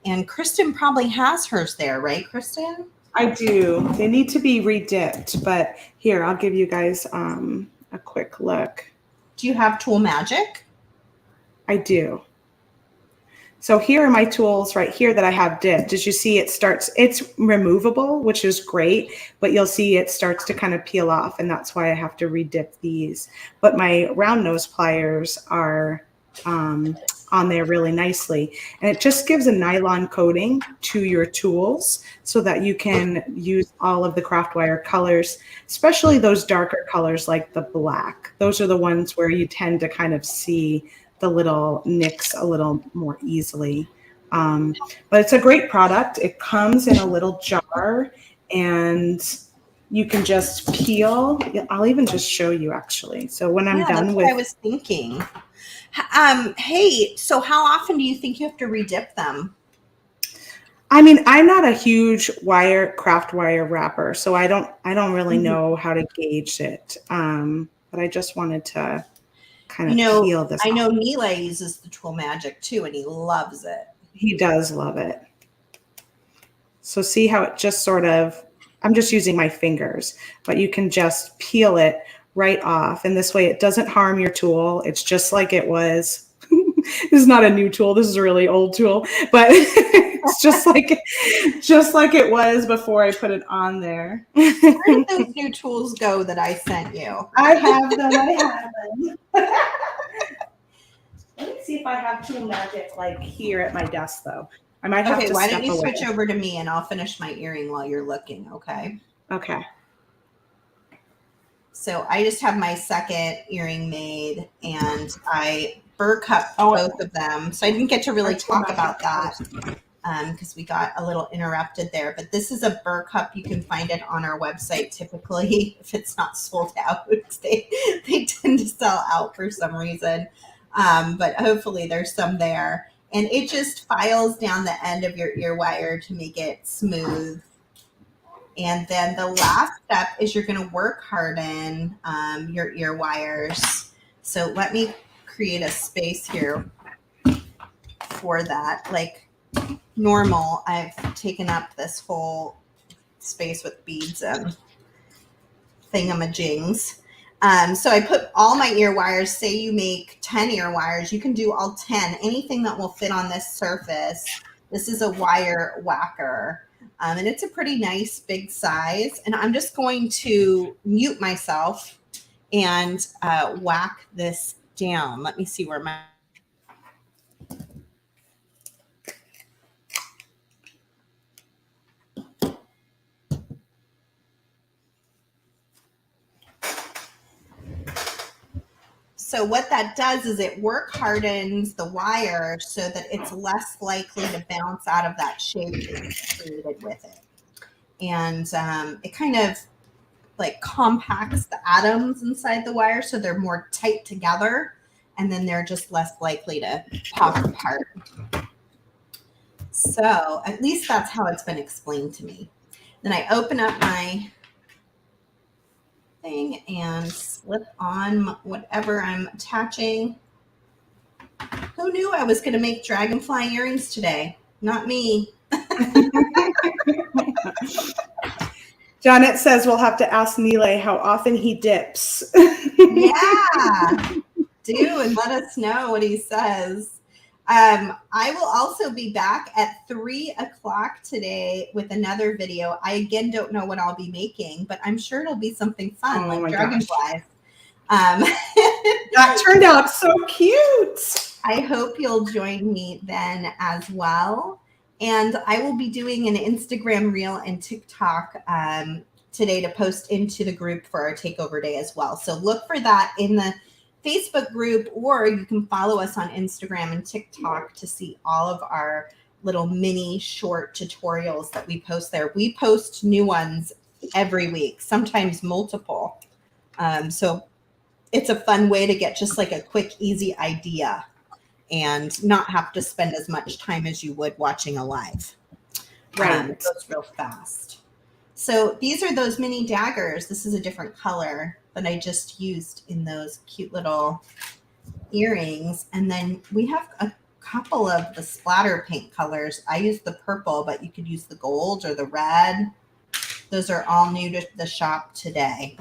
And Kristen probably has hers there, right, Kristen? I do. They need to be redipped, but here, I'll give you guys a quick look. Do you have Tool Magic? I do. So here are my tools right here that I have dipped. Did you see it's removable, which is great, but you'll see it starts to kind of peel off, and that's why I have to redip these. But my round nose pliers are on there really nicely. And it just gives a nylon coating to your tools so that you can use all of the craft wire colors, especially those darker colors like the black. Those are the ones where you tend to kind of see the little nicks a little more easily. But it's a great product. It comes in a little jar and you can just peel. I'll even just show you actually. So when I'm done that's with, what I was thinking. Hey, so how often do you think you have to redip them? I mean, I'm not a huge craft wire wrapper, so I don't really know how to gauge it. But I just wanted to kind of peel this. I know Nila uses the Tool Magic too, and he loves it. He does love it. So see how it just sort of, I'm just using my fingers, but you can just peel it right off. And this way it doesn't harm your tool. It's just like it was This is not a new tool. This is a really old tool, but it's just like it was before I put it on there. Where did those new tools go that I sent you? I have them. Let me see if I have Tool Magic like here at my desk, though. I might have to why step don't you away. switch over to me and I'll finish my earring while you're looking, okay? Okay. So I just have my second earring made, and I burr cupped both of them. So I didn't get to really talk about that because we got a little interrupted there. But this is a burr cup. You can find it on our website typically if it's not sold out. They tend to sell out for some reason. But hopefully there's some there. And it just files down the end of your ear wire to make it smooth. And then the last step is you're going to work harden your ear wires. So let me create a space here for that. Like normal, I've taken up this whole space with beads and thingamajings. So I put all my ear wires. Say you make 10 ear wires, you can do all 10, anything that will fit on this surface. This is a wire whacker. And it's a pretty nice big size. And I'm just going to mute myself and whack this down. Let me see where my... So what that does is it work hardens the wire so that it's less likely to bounce out of that shape that you created with it. And it kind of like compacts the atoms inside the wire so they're more tight together, and then they're just less likely to pop apart. So at least that's how it's been explained to me. Then I open up my thing and slip on whatever I'm attaching. Who knew I was going to make dragonfly earrings today? Not me. Janet says we'll have to ask Nile how often he dips. Yeah, do, and let us know what he says. I will also be back at 3 o'clock today with another video. I again don't know what I'll be making, but I'm sure it'll be something fun, like dragonflies. That turned out so cute. I hope you'll join me then as well. And I will be doing an Instagram reel and TikTok today to post into the group for our takeover day as well. So look for that in the Facebook group, or you can follow us on Instagram and TikTok to see all of our little mini short tutorials that we post there. We post new ones every week, sometimes multiple. So it's a fun way to get just like a quick, easy idea and not have to spend as much time as you would watching a live. Right. It goes real fast. So these are those mini daggers. This is a different color that I just used in those cute little earrings. And then we have a couple of the splatter paint colors. I used the purple, but you could use the gold or the red. Those are all new to the shop today.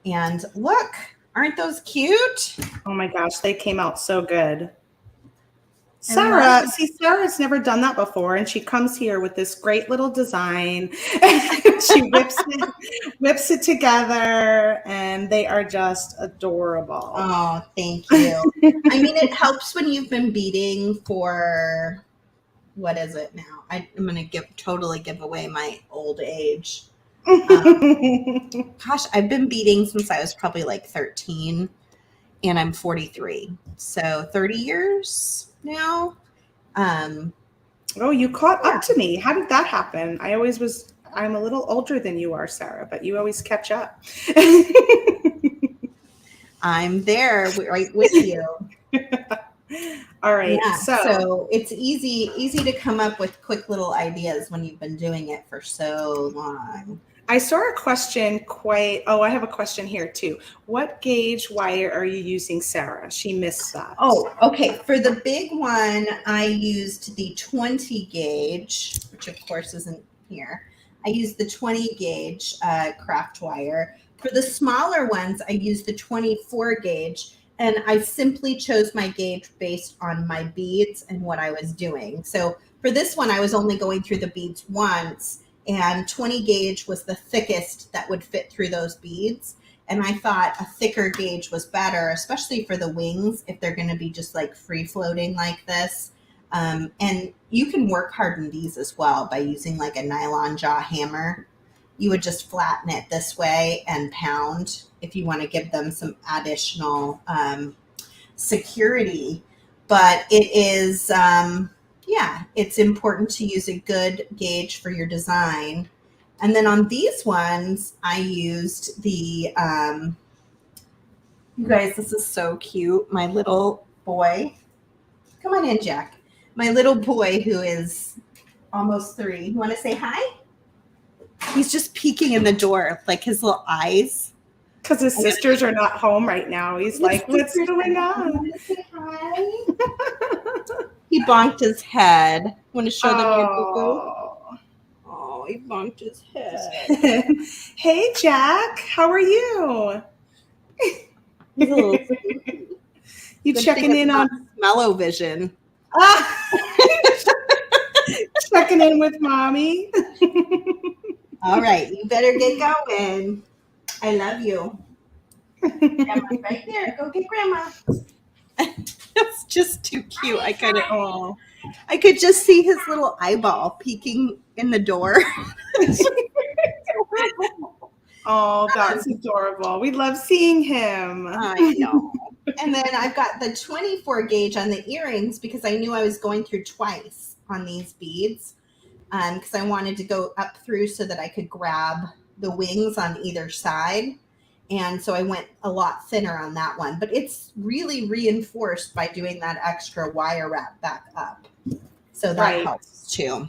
And look, aren't those cute? Oh my gosh, they came out so good. Sarah's never done that before, and she comes here with this great little design. She whips it together, and they are just adorable. Oh, thank you. I mean, it helps when you've been beading for, what is it now? I'm going to totally give away my old age. Gosh, I've been beading since I was probably like 13, and I'm 43. So 30 years now. Oh, you caught up to me. How did that happen? I'm a little older than you are, Sarah, but you always catch up. I'm there right with you. All right. Yeah, so it's easy to come up with quick little ideas when you've been doing it for so long. I saw a question I have a question here too. What gauge wire are you using, Sarah? She missed that. Oh, okay. For the big one, I used the 20 gauge, which of course isn't here. I used the 20 gauge craft wire. For the smaller ones, I used the 24 gauge. And I simply chose my gauge based on my beads and what I was doing. So for this one, I was only going through the beads once, and 20 gauge was the thickest that would fit through those beads. And I thought a thicker gauge was better, especially for the wings, if they're going to be just like free floating like this. And you can work harden these as well by using like a nylon jaw hammer. You would just flatten it this way and pound if you want to give them some additional security. But it is, it's important to use a good gauge for your design. And then on these ones, I used the, you guys, this is so cute. My little boy, come on in, Jack. My little boy who is almost 3. You want to say hi? He's just peeking in the door, like his little eyes. Because his sisters are not home right now. He's like, what's going on? Want to say hi? He bonked his head. Want to show them your boo-boo? Oh, he bonked his head. Hey, Jack. How are you? You checking in on smell-o-vision? Checking in with mommy. All right, you better get going. I love you. Grandma's right there. Go get grandma. That's just too cute. I could just see his little eyeball peeking in the door. Oh, that's adorable. We love seeing him. I know. And then I've got the 24 gauge on the earrings because I knew I was going through twice on these beads because I wanted to go up through so that I could grab the wings on either side. And so I went a lot thinner on that one. But it's really reinforced by doing that extra wire wrap back up. So that helps too.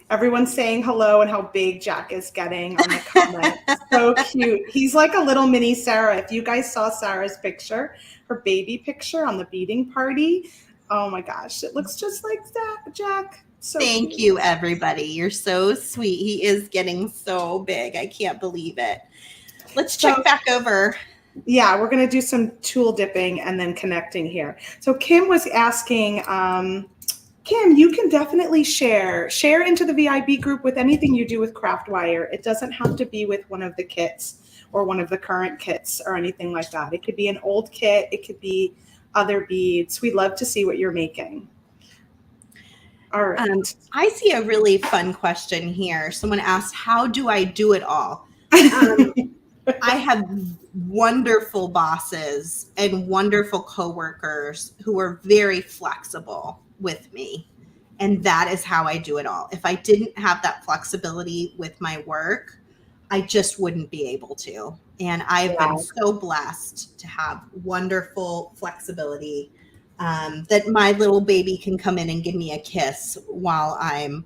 Everyone's saying hello and how big Jack is getting on the comments. So cute. He's like a little mini Sara. If you guys saw Sarah's picture, her baby picture on the beading party, oh my gosh, it looks just like that, Jack. So Thank cute. you, everybody. You're so sweet. He is getting so big. I can't believe it. Let's check back over. Yeah, we're going to do some tool dipping and then connecting here. So Kim was asking, Kim, you can definitely share into the VIB group with anything you do with craft wire. It doesn't have to be with one of the kits or one of the current kits or anything like that. It could be an old kit. It could be other beads. We'd love to see what you're making. All right. I see a really fun question here. Someone asked, how do I do it all? I have wonderful bosses and wonderful coworkers who are very flexible with me. And that is how I do it all. If I didn't have that flexibility with my work, I just wouldn't be able to. And I've been so blessed to have wonderful flexibility that my little baby can come in and give me a kiss while I'm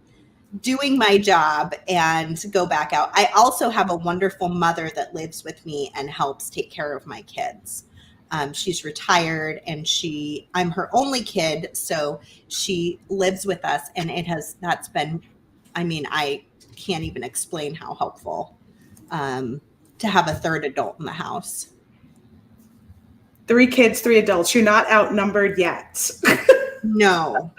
doing my job and go back out. I also have a wonderful mother that lives with me and helps take care of my kids. She's retired and I'm her only kid. So she lives with us and that's been, I can't even explain how helpful to have a third adult in the house. 3 kids, 3 adults. You're not outnumbered yet. No.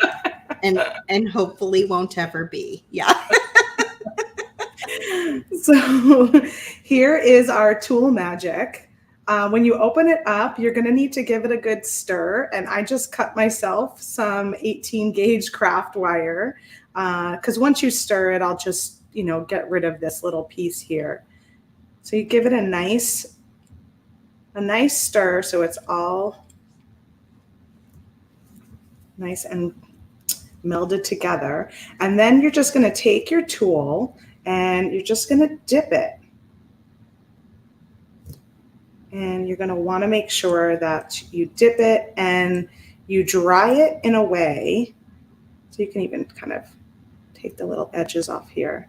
And hopefully won't ever be. Yeah. So here is our tool magic. When you open it up, you're going to need to give it a good stir. And I just cut myself some 18 gauge craft wire because once you stir it, I'll just, get rid of this little piece here. So you give it a nice stir so it's all nice and melded together. And then you're just going to take your tool and you're just going to dip it. And you're going to want to make sure that you dip it and you dry it in a way, so you can even kind of take the little edges off here.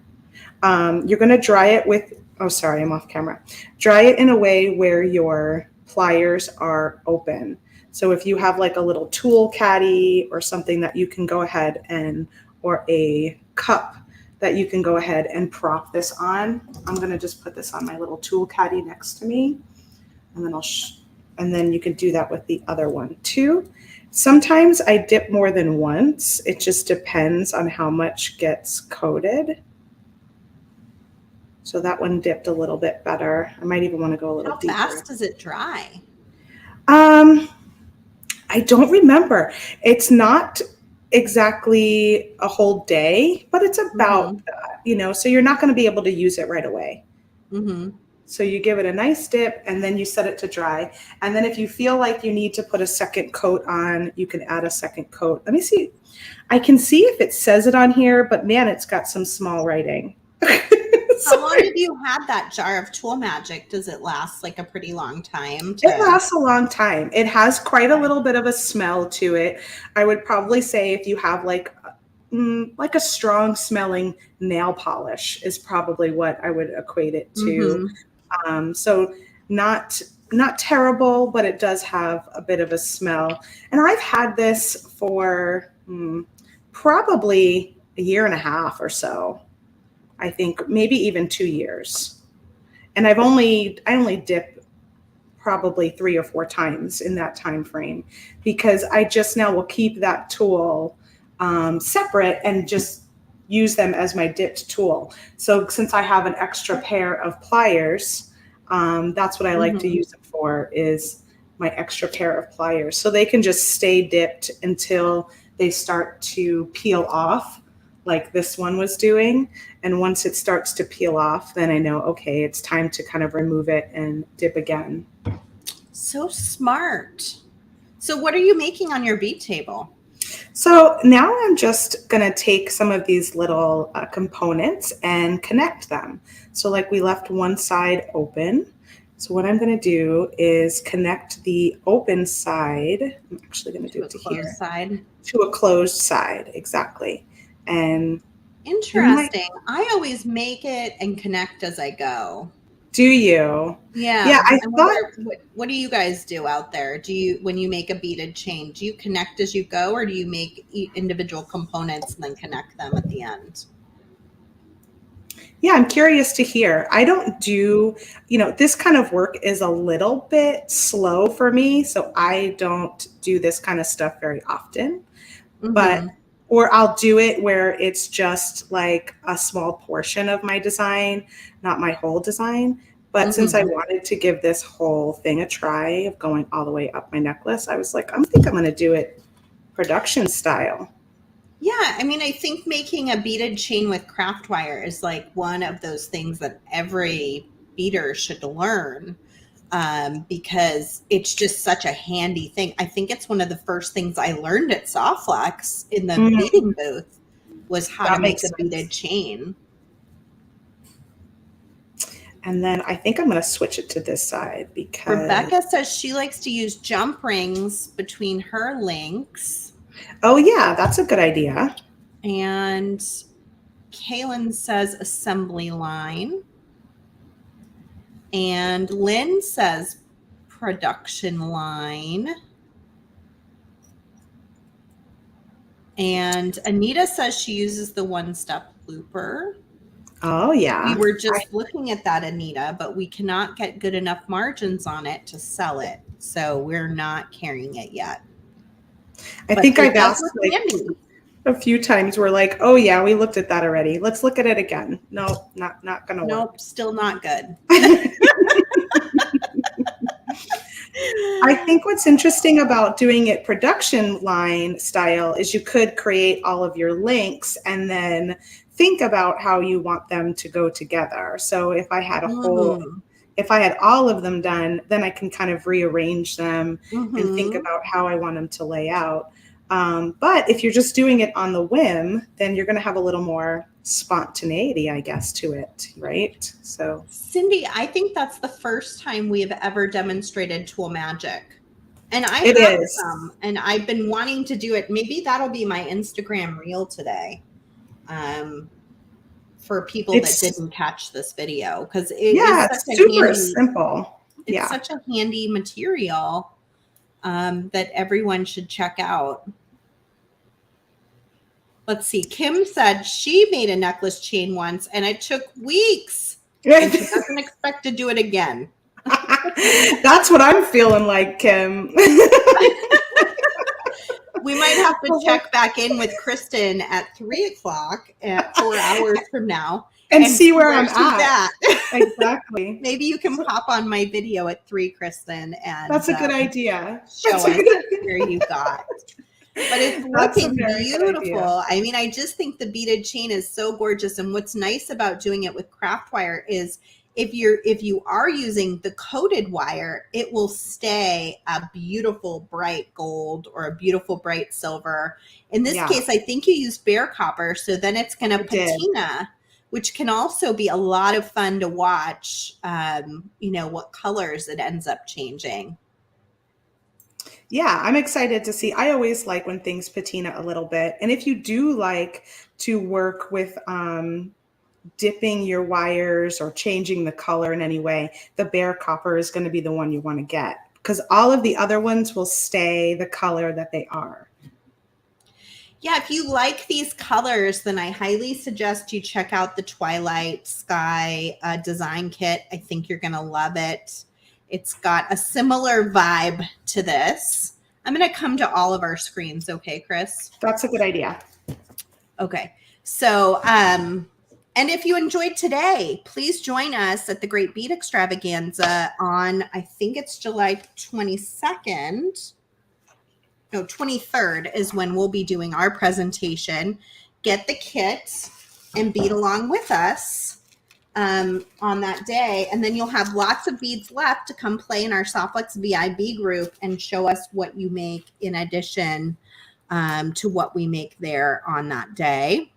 You're going to dry it with, I'm off camera. Dry it in a way where your pliers are open. So if you have like a little tool caddy or something that you can go ahead or a cup that you can go ahead and prop this on. I'm going to just put this on my little tool caddy next to me. And then And then you can do that with the other one too. Sometimes I dip more than once. It just depends on how much gets coated. So that one dipped a little bit better. I might even want to go a little deeper. How fast does it dry? I don't remember. It's not exactly a whole day, but it's about that, so you're not going to be able to use it right away. Mm-hmm. So you give it a nice dip and then you set it to dry. And then if you feel like you need to put a second coat on, you can add a second coat. Let me see. I can see if it says it on here, but man, it's got some small writing. How long have you had that jar of Tool Magic? Does it last like a pretty long time? It lasts a long time. It has quite a little bit of a smell to it. I would probably say if you have like a strong smelling nail polish is probably what I would equate it to. So not terrible, but it does have a bit of a smell. And I've had this for probably a year and a half or so. I think maybe even 2 years. And I only dip probably 3 or 4 times in that time frame, because I just now will keep that tool separate and just use them as my dipped tool. So since I have an extra pair of pliers, that's what I like to use it for, is my extra pair of pliers. So they can just stay dipped until they start to peel off, like this one was doing. And once it starts to peel off, then I know, okay, it's time to kind of remove it and dip again. So smart. So what are you making on your bead table? So now I'm just going to take some of these little components and connect them. So like we left one side open. So what I'm going to do is connect the open side. I'm actually going to do it to here. Side. To a closed side, exactly. And interesting. I always make it and connect as I go. Do you? Yeah. I thought. What do you guys do out there? Do you, when you make a beaded chain, do you connect as you go, or do you make individual components and then connect them at the end? Yeah, I'm curious to hear. I don't do, this kind of work is a little bit slow for me, so I don't do this kind of stuff very often. Or I'll do it where it's just like a small portion of my design, not my whole design. But since I wanted to give this whole thing a try of going all the way up my necklace, I was like, I think I'm going to do it production style. Yeah, I mean, I think making a beaded chain with craft wire is like one of those things that every beader should learn. Because it's just such a handy thing. I think it's one of the first things I learned at Sawflex in the beading booth was how to make a beaded chain. And then I think I'm going to switch it to this side because Rebecca says she likes to use jump rings between her links. Oh yeah, that's a good idea. And Kaylin says assembly line. And Lynn says production line. And Anita says she uses the one-step looper. Oh, yeah. We were just looking at that, Anita, but we cannot get good enough margins on it to sell it. So we're not carrying it yet. I think I've asked a few times. We're like, oh, yeah, we looked at that already. Let's look at it again. No, not going to work. Nope, still not good. I think what's interesting about doing it production line style is you could create all of your links and then think about how you want them to go together. So if I had if I had all of them done, then I can kind of rearrange them and think about how I want them to lay out. But if you're just doing it on the whim, then you're going to have a little more spontaneity, I guess, to it, right? So, Cindy, I think that's the first time we have ever demonstrated tool magic, and I have some, and I've been wanting to do it. Maybe that'll be my Instagram reel today, for people that didn't catch this video, because it's super simple. It's such a handy material that everyone should check out. Let's see. Kim said she made a necklace chain once and it took weeks. And she doesn't expect to do it again. That's what I'm feeling like, Kim. We might have to check back in with Kristen at 3:00 at 4 hours from now and see where I'm she's at. Exactly. Maybe you can pop on my video at 3, Kristen, and that's a good idea. Show us where you got. But it's looking beautiful. I mean, I just think the beaded chain is so gorgeous. And what's nice about doing it with craft wire is if you are using the coated wire, it will stay a beautiful bright gold or a beautiful bright silver. In this case, I think you use bare copper, so then it's going to patina, which can also be a lot of fun to watch. What colors it ends up changing. Yeah, I'm excited to see. I always like when things patina a little bit. And if you do like to work with dipping your wires or changing the color in any way, the bare copper is going to be the one you want to get, because all of the other ones will stay the color that they are. Yeah, if you like these colors, then I highly suggest you check out the Twilight Sky design kit. I think you're going to love it. It's got a similar vibe to this. I'm going to come to all of our screens. Okay, Chris? That's a good idea. Okay. So, and if you enjoyed today, please join us at the Great Bead Extravaganza on, I think it's July 22nd. No, 23rd is when we'll be doing our presentation. Get the kit and bead along with us on that day, and then you'll have lots of beads left to come play in our Softflex VIB group and show us what you make in addition to what we make there on that day.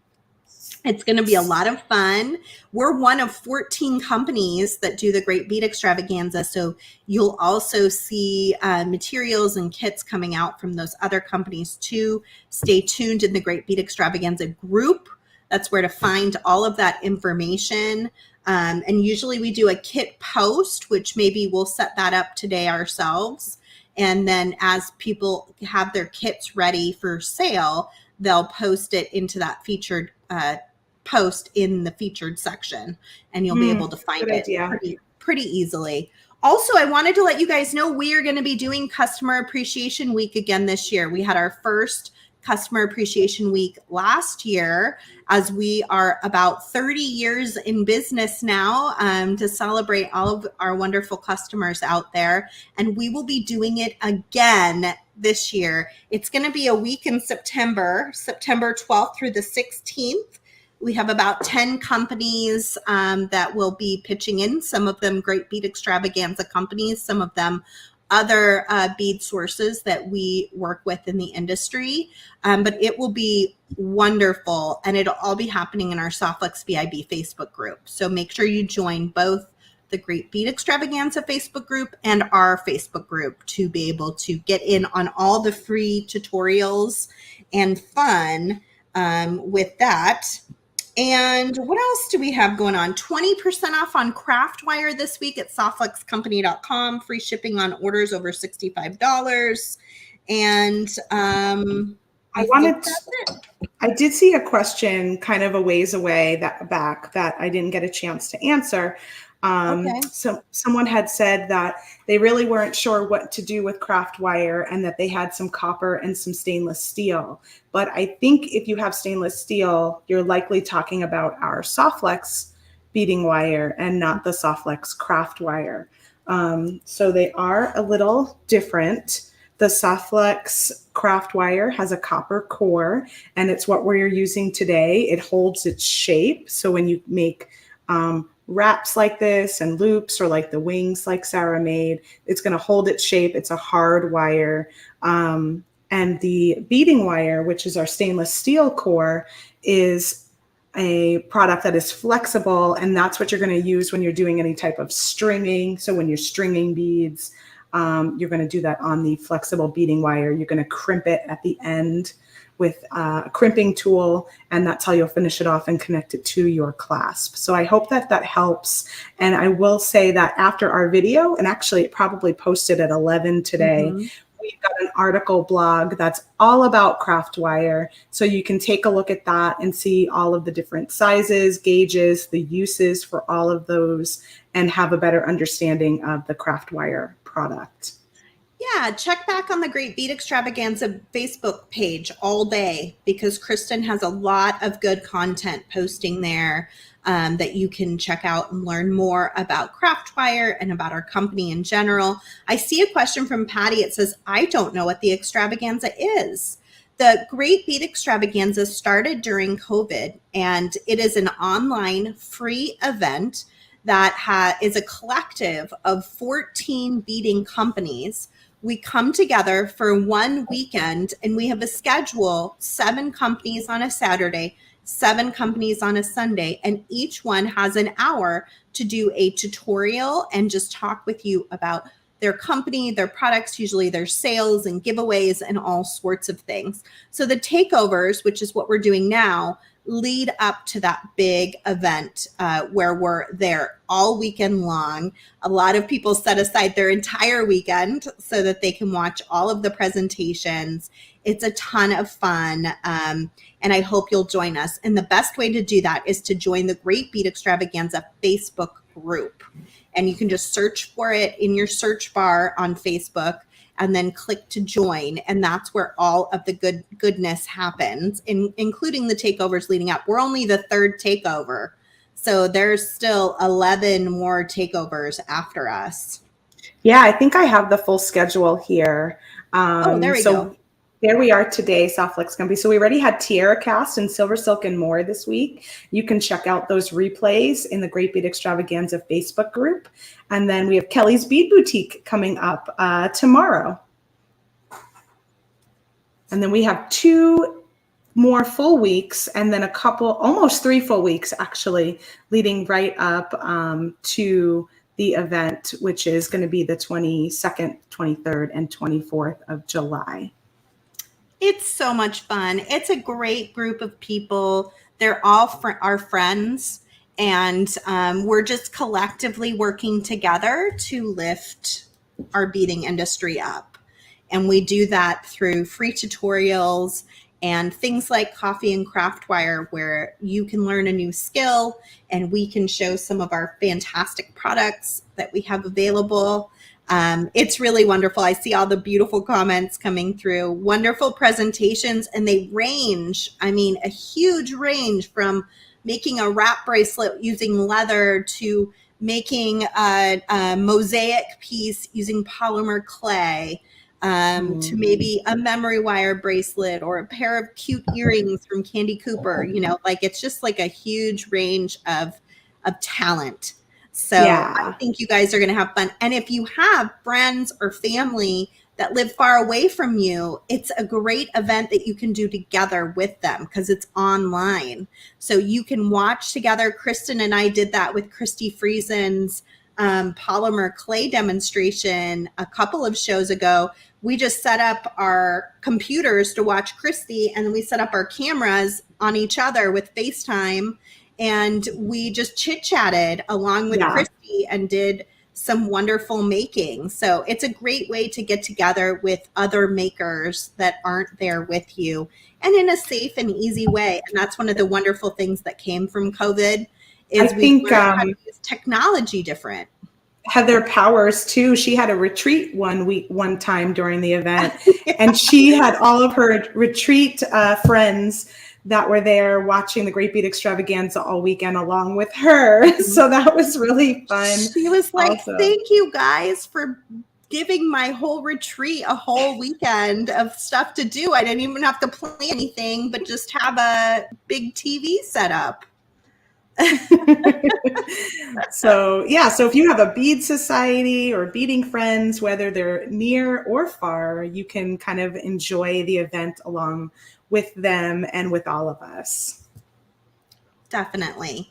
It's going to be a lot of fun. We're one of 14 companies that do the Great Bead Extravaganza, so you'll also see materials and kits coming out from those other companies too. Stay tuned in the Great Bead Extravaganza group. That's where to find all of that information. And usually we do a kit post, which maybe we'll set that up today ourselves. And then as people have their kits ready for sale, they'll post it into that featured post in the featured section, and you'll be able to find it pretty easily. Also, I wanted to let you guys know we are going to be doing Customer Appreciation Week again this year. We had our first Customer Appreciation Week last year, as we are about 30 years in business now, to celebrate all of our wonderful customers out there. And we will be doing it again this year. It's going to be a week in September 12th through the 16th. We have about 10 companies that will be pitching in, some of them Great Bead Extravaganza companies, some of them other bead sources that we work with in the industry. But it will be wonderful, and it'll all be happening in our Softflex VIB Facebook group. So make sure you join both the Great Bead Extravaganza Facebook group and our Facebook group to be able to get in on all the free tutorials and fun with that. And what else do we have going on? 20% off on craft wire this week at softflexcompany.com. Free shipping on orders over $65. And I did see a question kind of a ways away that I didn't get a chance to answer. So someone had said that they really weren't sure what to do with craft wire and that they had some copper and some stainless steel. But I think if you have stainless steel, you're likely talking about our Softflex beading wire and not the Softflex craft wire. So they are a little different. The Softflex craft wire has a copper core, and it's what we're using today. It holds its shape. So when you make wraps like this and loops, or like the wings like Sara made, it's going to hold its shape. It's a hard wire. And the beading wire, which is our stainless steel core, is a product that is flexible, and that's what you're going to use when you're doing any type of stringing. So when you're stringing beads, you're going to do that on the flexible beading wire. You're going to crimp it at the end with a crimping tool, and that's how you'll finish it off and connect it to your clasp. So I hope that that helps. And I will say that after our video, and actually it probably posted at 11 today, we got an article blog that's all about craft wire. So you can take a look at that and see all of the different sizes, gauges, the uses for all of those, and have a better understanding of the craft wire product. Yeah, check back on the Great Bead Extravaganza Facebook page all day, because Kristen has a lot of good content posting there that you can check out and learn more about Craftwire and about our company in general. I see a question from Patty. It says, I don't know what the extravaganza is. The Great Bead Extravaganza started during COVID, and it is an online free event that is a collective of 14 beading companies. We come together for one weekend, and we have a schedule, 7 companies on a Saturday, 7 companies on a Sunday, and each one has an hour to do a tutorial and just talk with you about their company, their products, usually their sales and giveaways and all sorts of things. So the takeovers, which is what we're doing now, lead up to that big event where we're there all weekend long. A lot of people set aside their entire weekend so that they can watch all of the presentations. It's a ton of fun, and I hope you'll join us. And the best way to do that is to join the Great Bead Extravaganza Facebook group. And you can just search for it in your search bar on Facebook and then click to join. And that's where all of the goodness happens, including the takeovers leading up. We're only the 3rd takeover. So there's still 11 more takeovers after us. Yeah, I think I have the full schedule here. There we go. There we are today, Soft Flex Company. So we already had Tiara Cast and Silver Silk and more this week. You can check out those replays in the Great Bead Extravaganza Facebook group. And then we have Kelly's Bead Boutique coming up tomorrow. And then we have 2 more full weeks, and then almost 3 full weeks actually, leading right up to the event, which is going to be the 22nd, 23rd, and 24th of July. It's so much fun. It's a great group of people. They're all our friends, and we're just collectively working together to lift our beading industry up. And we do that through free tutorials and things like Coffee and Craftwire, where you can learn a new skill and we can show some of our fantastic products that we have available. It's really wonderful. I see all the beautiful comments coming through. Wonderful presentations, and they range, a huge range from making a wrap bracelet using leather to making a mosaic piece using polymer clay, to maybe a memory wire bracelet or a pair of cute earrings from Candy Cooper. It's just like a huge range of talent. So yeah. I think you guys are going to have fun. And if you have friends or family that live far away from you, it's a great event that you can do together with them because it's online. So you can watch together. Kristen and I did that with Christy Friesen's polymer clay demonstration a couple of shows ago. We just set up our computers to watch Christy, and we set up our cameras on each other with FaceTime. And we just chit-chatted along with Christy and did some wonderful making. So it's a great way to get together with other makers that aren't there with you, and in a safe and easy way. And that's one of the wonderful things that came from COVID is we learned how to use technology different. Heather Powers too. She had a retreat one time during the event, and she had all of her retreat friends that were there watching the Great Bead Extravaganza all weekend along with her. So that was really fun. She was like, also, thank you guys for giving my whole retreat a whole weekend of stuff to do. I didn't even have to plan anything, but just have a big TV set up. So if you have a bead society or beading friends, whether they're near or far, you can kind of enjoy the event along with them and with all of us. Definitely.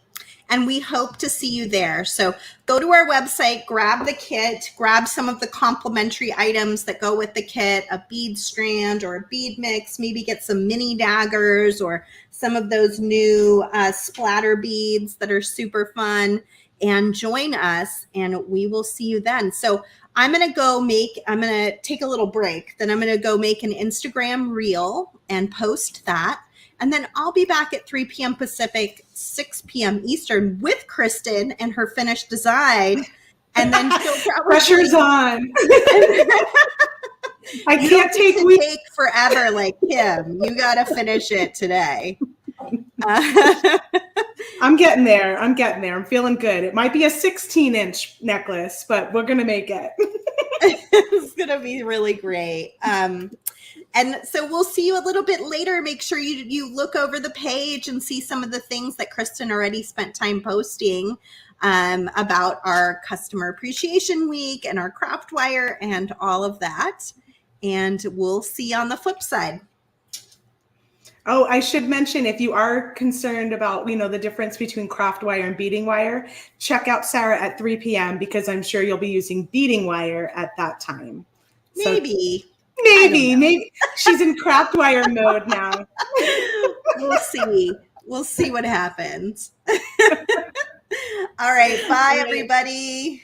and we hope to see you there. So go to our website, grab the kit, grab some of the complimentary items that go with the kit, a bead strand or a bead mix, maybe get some mini daggers or some of those new splatter beads that are super fun, and join us, and we will see you then. So I'm going to take a little break. Then I'm going to go make an Instagram reel and post that. And then I'll be back at 3 p.m. Pacific, 6 p.m. Eastern with Kristen and her finished design. And then she'll probably pressure's on. I can't take forever like Kim. You got to finish it today. I'm getting there. I'm feeling good. It might be a 16-inch necklace, but we're going to make it. It's going to be really great. And so we'll see you a little bit later. Make sure you look over the page and see some of the things that Kristen already spent time posting about our Customer Appreciation Week and our craft wire and all of that. And we'll see you on the flip side. Oh, I should mention, if you are concerned about, the difference between craft wire and beading wire, check out Sara at 3 p.m. because I'm sure you'll be using beading wire at that time. Maybe She's in craft wire mode now. We'll see what happens. All right. Bye, everybody.